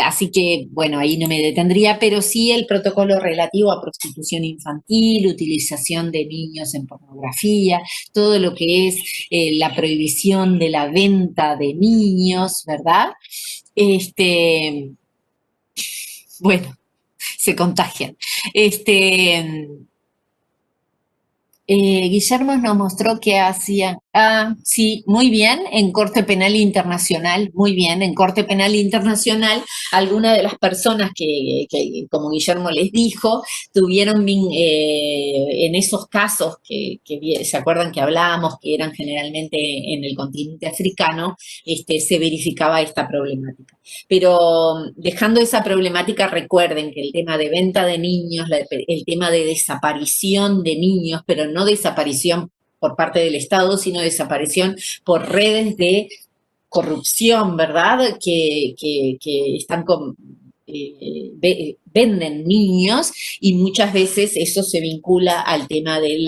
Speaker 1: así que, bueno, ahí no me detendría, pero sí el protocolo relativo a prostitución infantil, utilización de niños en pornografía, todo lo que es la prohibición de la venta de niños, ¿verdad? Bueno, se contagian. Guillermo nos mostró que hacía, sí, muy bien, en Corte Penal Internacional, muy bien, en Corte Penal Internacional, algunas de las personas como Guillermo les dijo, tuvieron en esos casos que se acuerdan que hablábamos, que eran generalmente en el continente africano, se verificaba esta problemática. Pero dejando esa problemática, recuerden que el tema de venta de niños, el tema de desaparición de niños, pero no desaparición por parte del Estado, sino desaparición por redes de corrupción, ¿verdad? Que están venden niños y muchas veces eso se vincula al tema de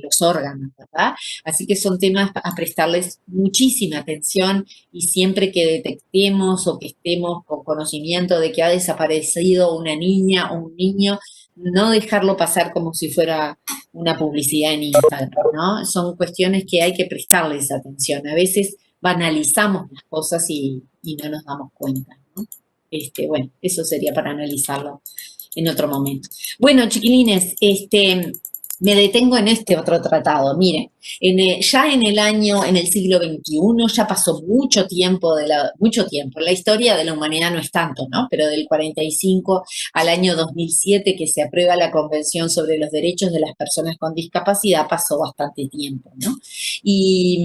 Speaker 1: los órganos, ¿verdad? Así que son temas a prestarles muchísima atención y siempre que detectemos o que estemos con conocimiento de que ha desaparecido una niña o un niño, no dejarlo pasar como si fuera una publicidad en Instagram, ¿no? Son cuestiones que hay que prestarles atención. A veces banalizamos las cosas y no nos damos cuenta, ¿no? Bueno, eso sería para analizarlo en otro momento. Bueno, chiquilines, me detengo en este otro tratado. Miren, ya en el siglo XXI, ya pasó mucho tiempo, mucho tiempo. La historia de la humanidad no es tanto, ¿no? Pero del 45 al año 2007, que se aprueba la Convención sobre los Derechos de las Personas con Discapacidad, pasó bastante tiempo, ¿no? Y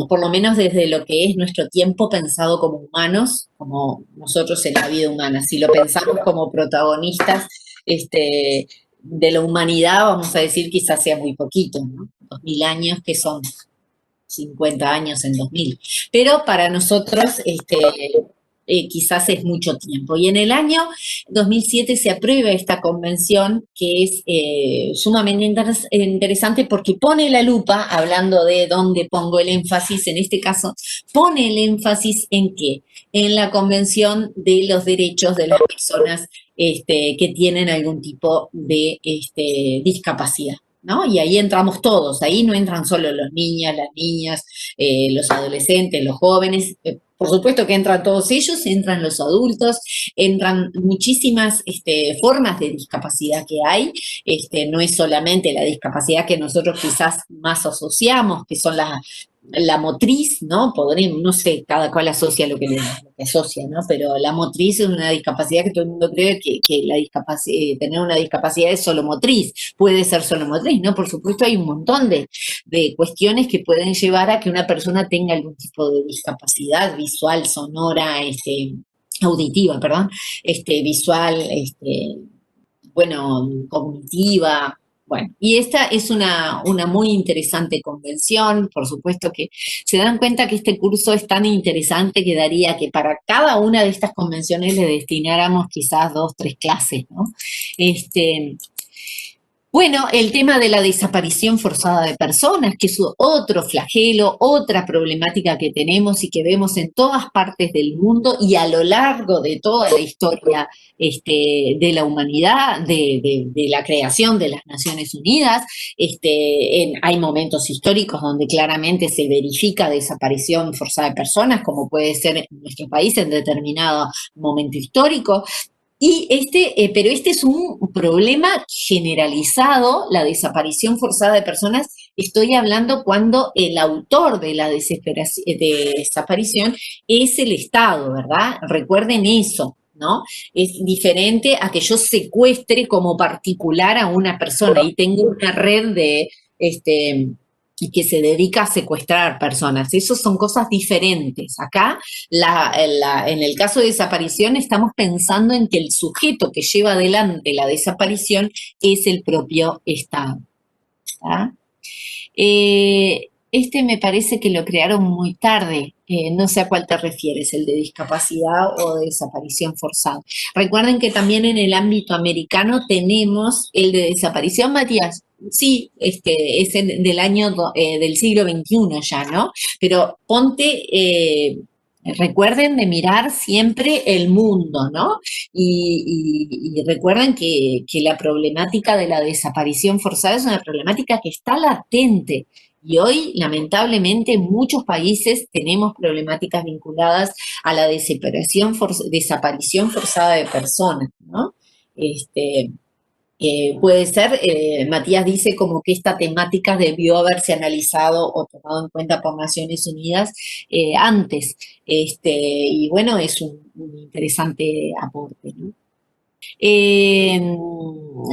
Speaker 1: por lo menos desde lo que es nuestro tiempo pensado como humanos, como nosotros en la vida humana, si lo pensamos como protagonistas, de la humanidad, vamos a decir, quizás sea muy poquito, ¿no? 2000 años, que son 50 años en 2000. Pero para nosotros, quizás es mucho tiempo. Y en el año 2007 se aprueba esta convención que es sumamente interesante porque pone la lupa, hablando de dónde pongo el énfasis, en este caso, pone el énfasis en qué, en la Convención de los Derechos de las Personas que tienen algún tipo de discapacidad, ¿no? Y ahí entramos todos, ahí no entran solo los niños, las niñas, los adolescentes, los jóvenes, por supuesto que entran todos ellos, entran los adultos, entran muchísimas formas de discapacidad que hay, no es solamente la discapacidad que nosotros quizás más asociamos, que son la motriz, ¿no? Podremos, no sé, cada cual asocia lo que asocia, ¿no? Pero la motriz es una discapacidad que todo el mundo cree que tener una discapacidad es solo motriz, puede ser solo motriz, ¿no? Por supuesto hay un montón de cuestiones que pueden llevar a que una persona tenga algún tipo de discapacidad visual, sonora, auditiva, perdón, visual, bueno, cognitiva. Bueno, y esta es una muy interesante convención, por supuesto que se dan cuenta que este curso es tan interesante que daría que para cada una de estas convenciones le destináramos quizás 2, 3 clases, ¿no? Bueno, el tema de la desaparición forzada de personas, que es otro flagelo, otra problemática que tenemos y que vemos en todas partes del mundo y a lo largo de toda la historia de la humanidad, de la creación de las Naciones Unidas. Hay momentos históricos donde claramente se verifica desaparición forzada de personas, como puede ser en nuestro país en determinado momento histórico. Pero este es un problema generalizado, la desaparición forzada de personas. Estoy hablando cuando el autor de la desaparición es el Estado, ¿verdad? Recuerden eso, ¿no? Es diferente a que yo secuestre como particular a una persona y tengo una red y que se dedica a secuestrar personas. Esas son cosas diferentes. Acá, en el caso de desaparición, estamos pensando en que el sujeto que lleva adelante la desaparición es el propio Estado. ¿Tá? Este me parece que lo crearon muy tarde, no sé a cuál te refieres, el de discapacidad o de desaparición forzada. Recuerden que también en el ámbito americano tenemos el de desaparición, Matías. Sí, es del año del siglo XXI ya, ¿no? Pero recuerden de mirar siempre el mundo, ¿no? Y recuerden que la problemática de la desaparición forzada es una problemática que está latente. Y hoy, lamentablemente, en muchos países tenemos problemáticas vinculadas a la desaparición forzada de personas, ¿no? Puede ser, Matías dice como que esta temática debió haberse analizado o tomado en cuenta por Naciones Unidas antes. Y bueno, es un interesante aporte, ¿no? Eh,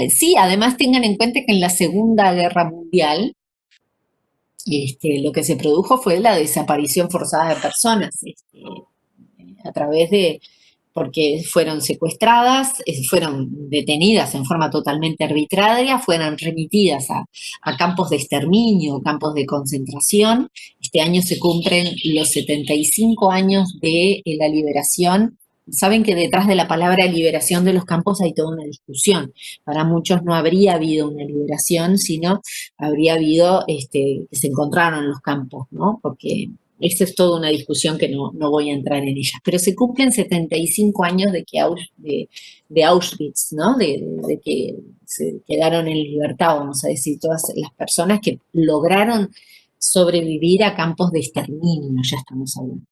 Speaker 1: sí, además tengan en cuenta que en la Segunda Guerra Mundial lo que se produjo fue la desaparición forzada de personas a través de, porque fueron secuestradas, fueron detenidas en forma totalmente arbitraria, fueron remitidas a campos de exterminio, campos de concentración. Este año se cumplen los 75 años de la liberación. Saben que detrás de la palabra liberación de los campos hay toda una discusión. Para muchos no habría habido una liberación, sino habría habido que se encontraron los campos, ¿no? Porque esta es toda una discusión que no voy a entrar en ella. Pero se cumplen 75 años de Auschwitz, ¿no? De que se quedaron en libertad, vamos a decir, todas las personas que lograron sobrevivir a campos de exterminio, ya estamos hablando.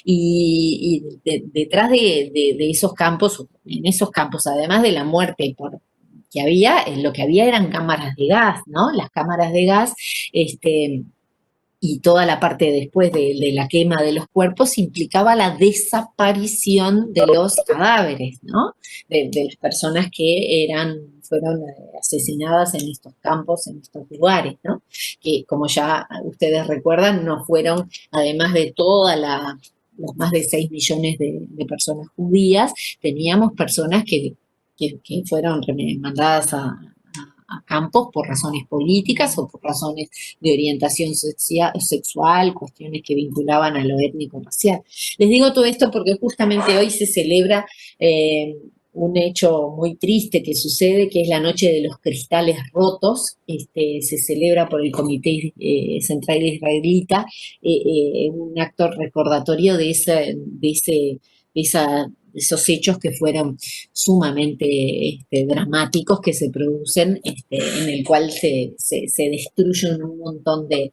Speaker 1: Detrás de esos campos, en esos campos, además de la muerte que había, lo que había eran cámaras de gas, ¿no? Las cámaras de gas, y toda la parte después de la quema de los cuerpos implicaba la desaparición de los cadáveres, ¿no? De las personas que fueron asesinadas en estos campos, en estos lugares, ¿no? Que como ya ustedes recuerdan, no fueron, además de los más de 6 millones de personas judías, teníamos personas que fueron mandadas a campos por razones políticas o por razones de orientación sexual, cuestiones que vinculaban a lo étnico-racial. Les digo todo esto porque justamente hoy se celebra un hecho muy triste que sucede, que es la Noche de los Cristales Rotos. Se celebra por el Comité Central Israelita, un acto recordatorio de esos hechos que fueron sumamente dramáticos que se producen, en el cual se destruyen un montón de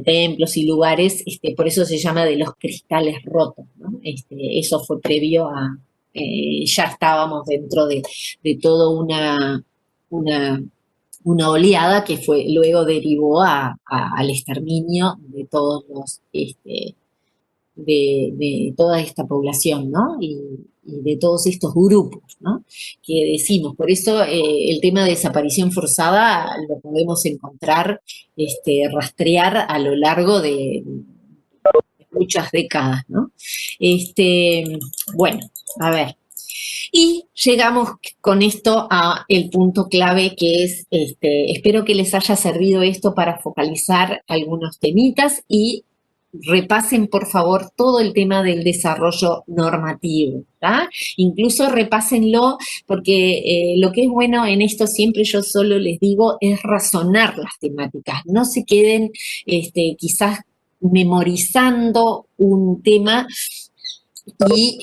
Speaker 1: templos y lugares, por eso se llama de los cristales rotos, ¿no? Eso fue previo a, ya estábamos dentro de toda una oleada que luego derivó al exterminio de todos de toda esta población, ¿no? Y de todos estos grupos, ¿no? Que decimos, por eso el tema de desaparición forzada lo podemos encontrar, rastrear a lo largo de muchas décadas, ¿no? Bueno, a ver. Y llegamos con esto a el punto clave que es, espero que les haya servido esto para focalizar algunos temitas y repasen por favor todo el tema del desarrollo normativo, ¿tá? Incluso repásenlo porque lo que es bueno en esto siempre yo solo les digo es razonar las temáticas, no se queden quizás memorizando un tema y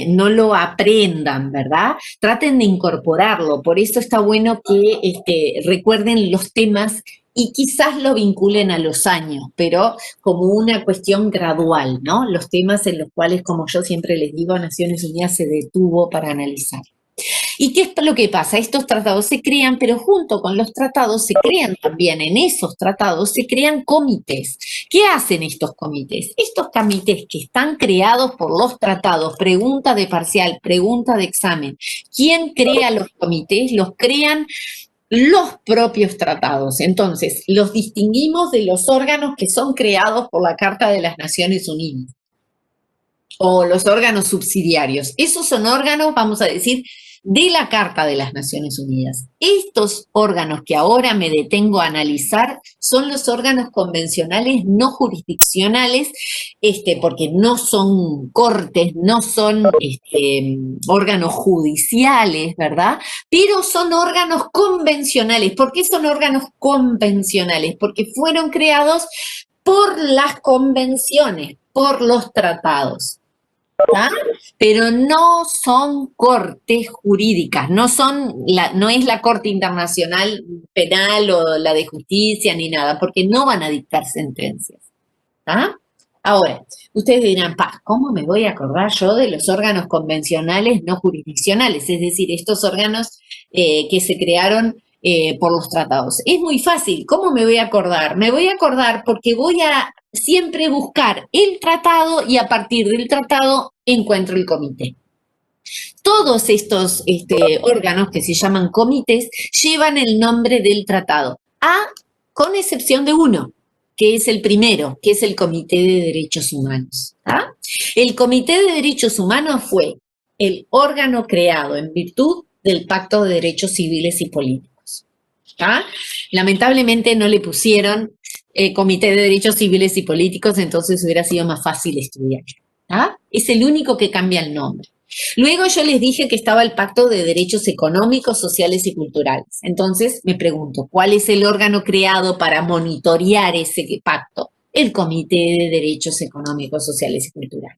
Speaker 1: no lo aprendan, ¿verdad? Traten de incorporarlo, por eso está bueno que recuerden los temas y quizás lo vinculen a los años, pero como una cuestión gradual, ¿no? Los temas en los cuales, como yo siempre les digo, Naciones Unidas se detuvo para analizar. ¿Y qué es lo que pasa? Estos tratados se crean, pero junto con los tratados se crean también, en esos tratados se crean comités. ¿Qué hacen estos comités? Estos comités que están creados por los tratados, pregunta de parcial, pregunta de examen. ¿Quién crea los comités? Los crean los propios tratados. Entonces, los distinguimos de los órganos que son creados por la Carta de las Naciones Unidas o los órganos subsidiarios. Esos son órganos, vamos a decir, de la Carta de las Naciones Unidas. Estos órganos que ahora me detengo a analizar son los órganos convencionales no jurisdiccionales, porque no son cortes, no son órganos judiciales, ¿verdad? Pero son órganos convencionales. ¿Por qué son órganos convencionales? Porque fueron creados por las convenciones, por los tratados. ¿Ah? Pero no son cortes jurídicas, no es la Corte Internacional Penal o la de Justicia ni nada, porque no van a dictar sentencias. ¿Ah? Ahora, ustedes dirán, ¿cómo me voy a acordar yo de los órganos convencionales no jurisdiccionales? Es decir, estos órganos que se crearon por los tratados. Es muy fácil. ¿Cómo me voy a acordar? Me voy a acordar porque voy a siempre buscar el tratado y a partir del tratado encuentro el comité. Todos estos órganos que se llaman comités llevan el nombre del tratado, con excepción de uno, que es el primero, que es el Comité de Derechos Humanos. ¿Ah? El Comité de Derechos Humanos fue el órgano creado en virtud del Pacto de Derechos Civiles y Políticos. ¿Ah? Lamentablemente no le pusieron Comité de Derechos Civiles y Políticos, entonces hubiera sido más fácil estudiar. ¿Ah? Es el único que cambia el nombre. Luego yo les dije que estaba el Pacto de Derechos Económicos, Sociales y Culturales. Entonces me pregunto, ¿cuál es el órgano creado para monitorear ese pacto? El Comité de Derechos Económicos, Sociales y Culturales.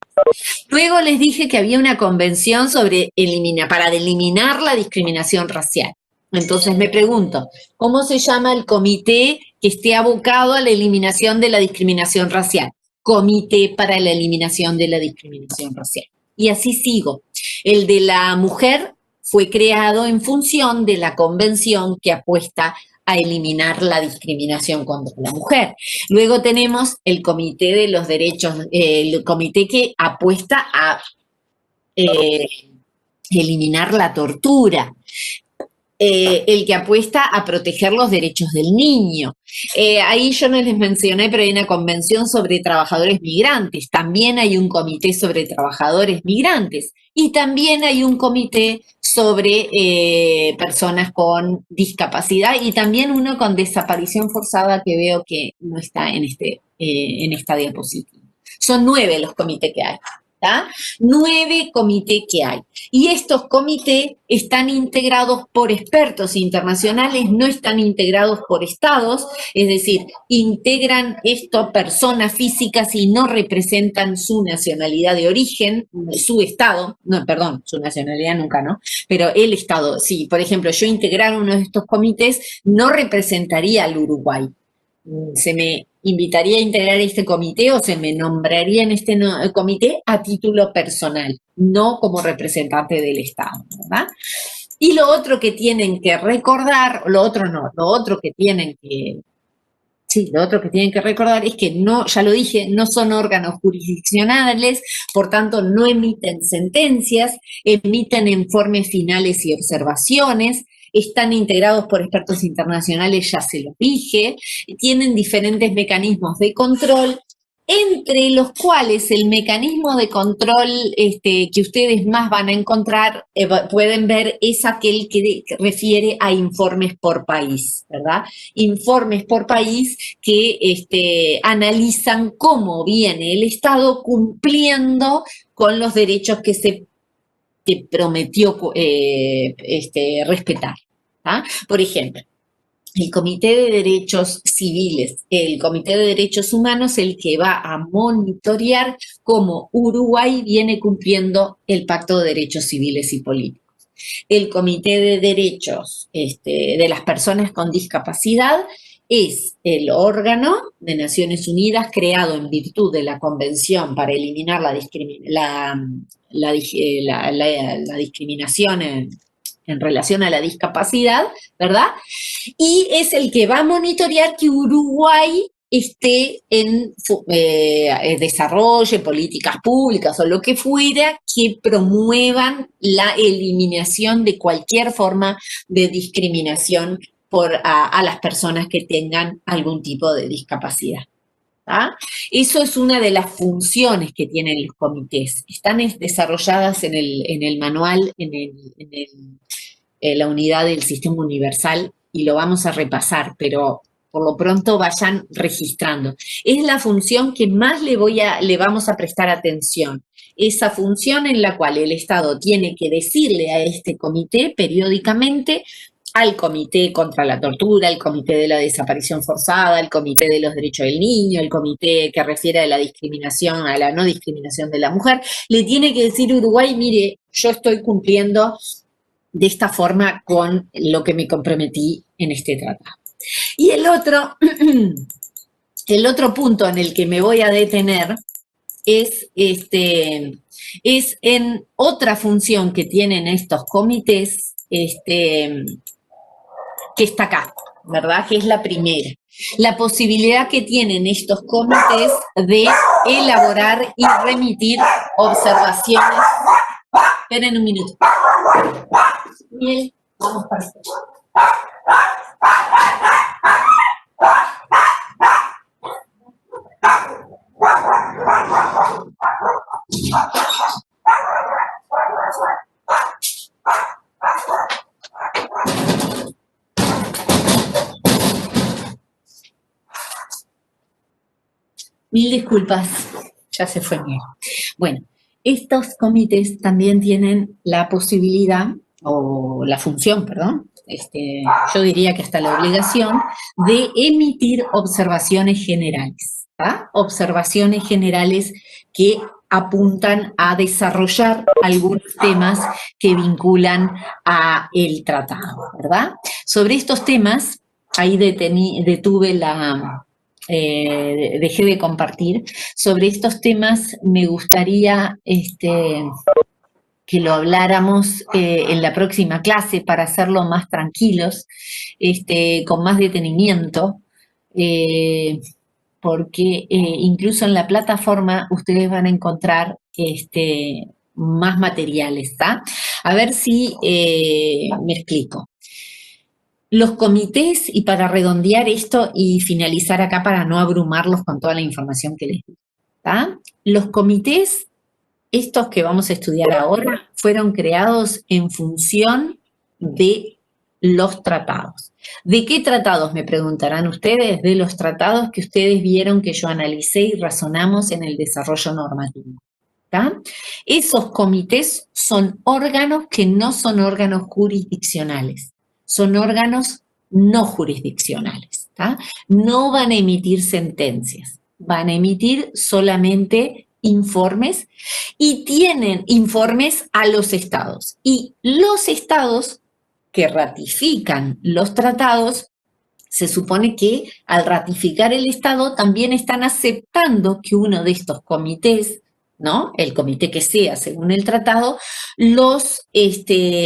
Speaker 1: Luego les dije que había una convención para eliminar la discriminación racial. Entonces me pregunto, ¿cómo se llama el comité que esté abocado a la eliminación de la discriminación racial? Comité para la Eliminación de la Discriminación Racial. Y así sigo. El de la mujer fue creado en función de la convención que apuesta a eliminar la discriminación contra la mujer. Luego tenemos el Comité de los Derechos, el comité que apuesta a eliminar la tortura. El que apuesta a proteger los derechos del niño. Ahí yo no les mencioné, pero hay una convención sobre trabajadores migrantes. También hay un comité sobre trabajadores migrantes. Y también hay un comité sobre personas con discapacidad y también uno con desaparición forzada que veo que no está en esta diapositiva. Son 9 los comités que hay. 9 comités que hay. Y estos comités están integrados por expertos internacionales, no están integrados por estados, es decir, integran esto personas físicas y no representan su nacionalidad de origen, su estado, no, perdón, su nacionalidad nunca, ¿no? Pero el estado, sí, por ejemplo, yo integrar uno de estos comités no representaría al Uruguay. Se me invitaría a integrar este comité o se me nombraría en este comité a título personal, no como representante del Estado, ¿verdad? Y lo otro que tienen que recordar, lo otro que tienen que recordar es que no, ya lo dije, no son órganos jurisdiccionales, por tanto no emiten sentencias, emiten informes finales y observaciones, están integrados por expertos internacionales, ya se lo dije, tienen diferentes mecanismos de control, entre los cuales el mecanismo de control que ustedes más van a encontrar, pueden ver, es aquel que refiere a informes por país, ¿verdad? Informes por país que analizan cómo viene el Estado cumpliendo con los derechos que prometió respetar. ¿Ah? Por ejemplo, el Comité de Derechos Civiles, el Comité de Derechos Humanos, el que va a monitorear cómo Uruguay viene cumpliendo el Pacto de Derechos Civiles y Políticos. El Comité de Derechos de las Personas con Discapacidad es el órgano de Naciones Unidas creado en virtud de la Convención para eliminar la discriminación en relación a la discapacidad, ¿verdad? Y es el que va a monitorear que Uruguay esté en desarrollo, políticas públicas o lo que fuera que promuevan la eliminación de cualquier forma de discriminación a las personas que tengan algún tipo de discapacidad. ¿Ah? Eso es una de las funciones que tienen los comités. Están desarrolladas en el manual, en la unidad del Sistema Universal, y lo vamos a repasar, pero por lo pronto vayan registrando. Es la función que más le vamos a prestar atención. Esa función en la cual el Estado tiene que decirle a este comité periódicamente, al Comité contra la Tortura, al Comité de la Desaparición Forzada, al Comité de los Derechos del Niño, el Comité que refiere a la discriminación, a la no discriminación de la mujer, le tiene que decir Uruguay, mire, yo estoy cumpliendo de esta forma con lo que me comprometí en este tratado. Y el otro punto en el que me voy a detener es en otra función que tienen estos comités, que está acá, ¿verdad? Que es la primera. La posibilidad que tienen estos comités de elaborar y remitir observaciones. Esperen un minuto. Bien, vamos para allá. Mil disculpas, ya se fue bien. Bueno, estos comités también tienen la posibilidad, o la función, perdón, yo diría que hasta la obligación, de emitir observaciones generales. ¿Ah? Observaciones generales que apuntan a desarrollar algunos temas que vinculan a el tratado, ¿verdad? Sobre estos temas, ahí detuve dejé de compartir. Sobre estos temas me gustaría que lo habláramos en la próxima clase para hacerlo más tranquilos, con más detenimiento, porque incluso en la plataforma ustedes van a encontrar más materiales, ¿está? A ver si me explico. Los comités, y para redondear esto y finalizar acá para no abrumarlos con toda la información que les di, ¿está? Los comités, estos que vamos a estudiar ahora, fueron creados en función de los tratados. ¿De qué tratados, me preguntarán ustedes? De los tratados que ustedes vieron que yo analicé y razonamos en el desarrollo normativo. ¿Tá? Esos comités son órganos que no son órganos jurisdiccionales, son órganos no jurisdiccionales. ¿Tá? No van a emitir sentencias, van a emitir solamente informes, y tienen informes a los estados. Y los estados que ratifican los tratados, se supone que al ratificar el estado también están aceptando que uno de estos comités, ¿no? El comité que sea según el tratado, los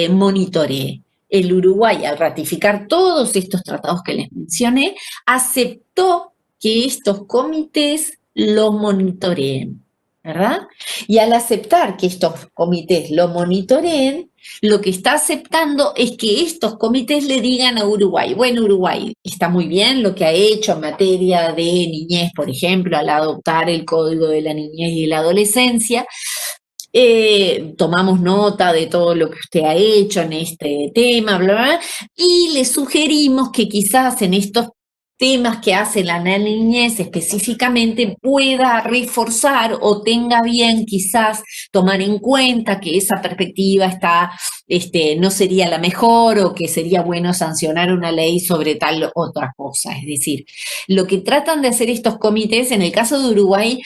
Speaker 1: monitoree. El Uruguay, al ratificar todos estos tratados que les mencioné, aceptó que estos comités los monitoreen, ¿verdad? Y al aceptar que estos comités lo monitoreen, lo que está aceptando es que estos comités le digan a Uruguay, bueno, Uruguay, está muy bien lo que ha hecho en materia de niñez, por ejemplo, al adoptar el Código de la Niñez y la Adolescencia, tomamos nota de todo lo que usted ha hecho en este tema, bla, bla, bla, y le sugerimos que quizás en estos temas que hace la niñez específicamente pueda reforzar o tenga bien quizás tomar en cuenta que esa perspectiva no sería la mejor, o que sería bueno sancionar una ley sobre tal otra cosa. Es decir, lo que tratan de hacer estos comités, en el caso de Uruguay,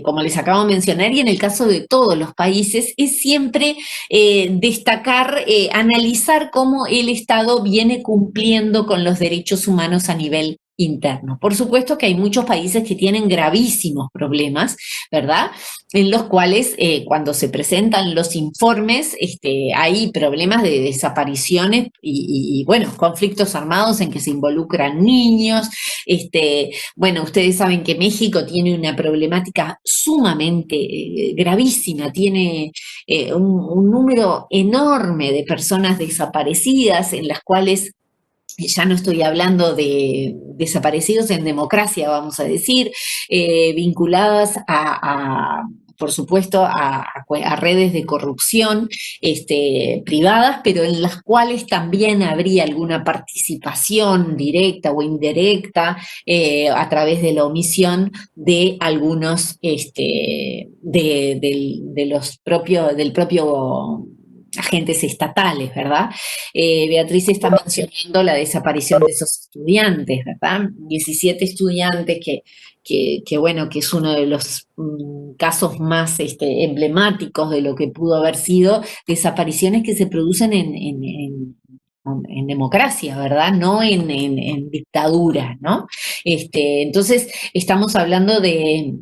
Speaker 1: como les acabo de mencionar, y en el caso de todos los países, es siempre destacar, analizar cómo el Estado viene cumpliendo con los derechos humanos a nivel interno. Por supuesto que hay muchos países que tienen gravísimos problemas, ¿verdad? En los cuales cuando se presentan los informes hay problemas de desapariciones y, bueno, conflictos armados en que se involucran niños. Bueno, ustedes saben que México tiene una problemática sumamente gravísima, tiene un número enorme de personas desaparecidas en las cuales Ya no estoy hablando de desaparecidos en democracia, vamos a decir, vinculadas por supuesto, a redes de corrupción privadas, pero en las cuales también habría alguna participación directa o indirecta a través de la omisión de algunos del propio agentes estatales, ¿verdad? Beatriz está mencionando la desaparición de esos estudiantes, ¿verdad? 17 estudiantes bueno, que es uno de los casos más emblemáticos de lo que pudo haber sido desapariciones que se producen en democracia, ¿verdad? No en dictadura, ¿no? Entonces, estamos hablando de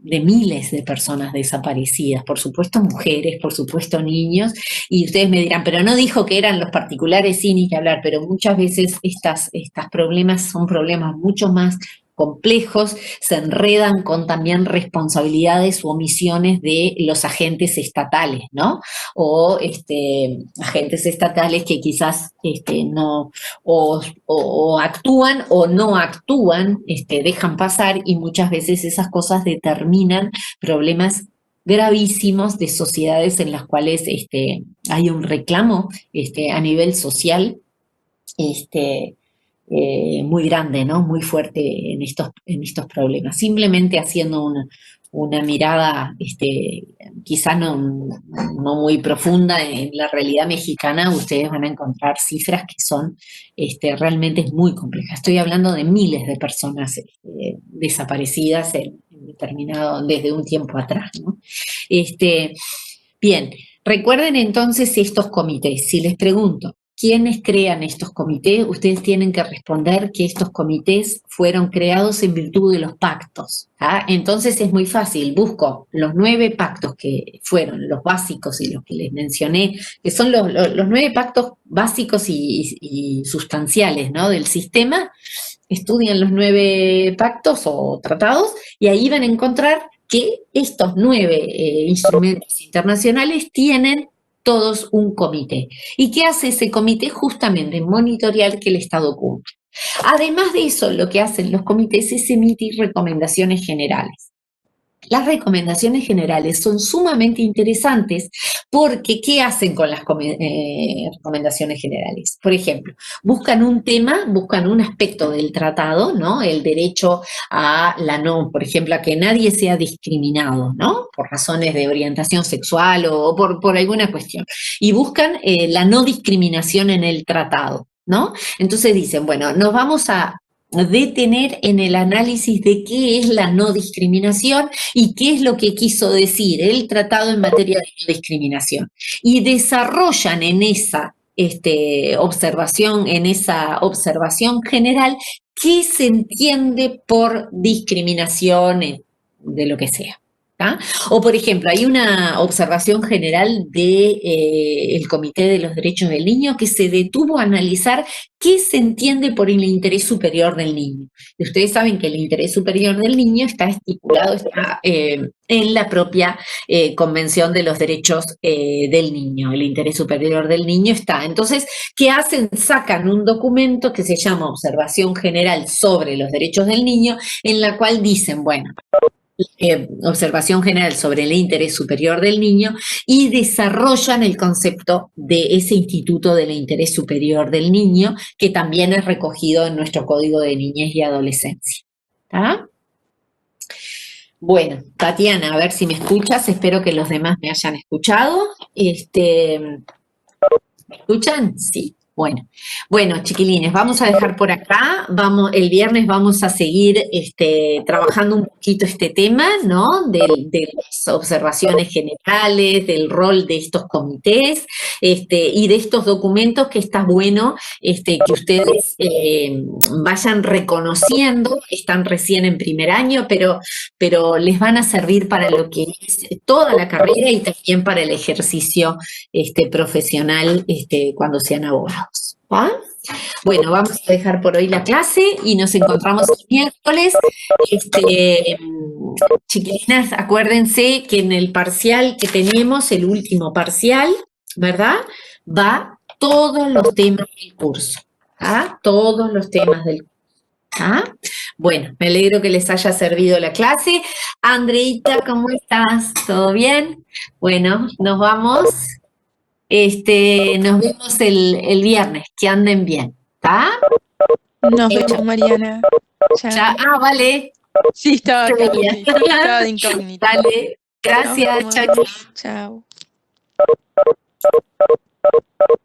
Speaker 1: miles de personas desaparecidas, por supuesto mujeres, por supuesto niños, y ustedes me dirán, pero no dijo que eran los particulares, sí, ni que hablar, pero muchas veces estos problemas son problemas mucho más complejos, se enredan con también responsabilidades u omisiones de los agentes estatales, ¿no? O agentes estatales que quizás no, o actúan o no actúan, dejan pasar y muchas veces esas cosas determinan problemas gravísimos de sociedades en las cuales hay un reclamo a nivel social muy grande, ¿no? Muy fuerte en estos problemas. Simplemente haciendo una mirada quizá no muy profunda en la realidad mexicana, ustedes van a encontrar cifras que son realmente muy complejas. Estoy hablando de miles de personas desaparecidas desde un tiempo atrás, ¿no? Bien, recuerden entonces estos comités. Si les pregunto, ¿quiénes crean estos comités? Ustedes tienen que responder que estos comités fueron creados en virtud de los pactos. ¿Ah? Entonces es muy fácil, busco los 9 pactos que fueron los básicos y los que les mencioné, que son los 9 pactos básicos y sustanciales, ¿no? Del sistema. Estudian los 9 pactos o tratados y ahí van a encontrar que estos 9 instrumentos internacionales tienen todos un comité. ¿Y qué hace ese comité? Justamente monitorear que el Estado cumpla. Además de eso, lo que hacen los comités es emitir recomendaciones generales. Las recomendaciones generales son sumamente interesantes porque ¿qué hacen con las recomendaciones generales? Por ejemplo, buscan un tema, buscan un aspecto del tratado, ¿no? El derecho a por ejemplo, a que nadie sea discriminado, ¿no? Por razones de orientación sexual o por alguna cuestión. Y buscan la no discriminación en el tratado, ¿no? Entonces dicen, bueno, nos vamos a detener en el análisis de qué es la no discriminación y qué es lo que quiso decir el tratado en materia de no discriminación. Y desarrollan en esa observación general qué se entiende por discriminación de lo que sea. ¿Ah? O, por ejemplo, hay una observación general del Comité de los Derechos del Niño que se detuvo a analizar qué se entiende por el interés superior del niño. Y ustedes saben que el interés superior del niño está estipulado en la propia Convención de los Derechos del Niño. El interés superior del niño está. Entonces, ¿qué hacen? Sacan un documento que se llama Observación General sobre los Derechos del Niño, en la cual dicen, bueno, observación general sobre el interés superior del niño y desarrollan el concepto de ese instituto del interés superior del niño que también es recogido en nuestro Código de Niñez y Adolescencia. ¿Está? Bueno, Tatiana, a ver si me escuchas, espero que los demás me hayan escuchado. ¿Me escuchan? Sí. Bueno, chiquilines, vamos a dejar por acá. El viernes vamos a seguir trabajando un poquito este tema, ¿no? De las observaciones generales, del rol de estos comités, y de estos documentos que está bueno que ustedes vayan reconociendo. Están recién en primer año, pero les van a servir para lo que es toda la carrera y también para el ejercicio profesional cuando sean abogados. ¿Ah? Bueno, vamos a dejar por hoy la clase y nos encontramos el miércoles. Chiquilinas, acuérdense que en el parcial que tenemos, el último parcial, ¿verdad? Va todos los temas del curso. ¿tá? Todos los temas del curso. ¿Ah? Bueno, me alegro que les haya servido la clase. Andreita, ¿cómo estás? ¿Todo bien? Bueno, nos vamos. Nos vemos el viernes. Que anden bien. ¿Está?
Speaker 2: Nos vemos, Mariana. Chao.
Speaker 1: Vale.
Speaker 2: Sí, estaba acá.
Speaker 1: Te veía.
Speaker 2: Estaba de incógnito.
Speaker 1: Dale. Gracias.
Speaker 2: Nos
Speaker 1: Chao,
Speaker 2: vemos.
Speaker 1: chao.
Speaker 2: Chao.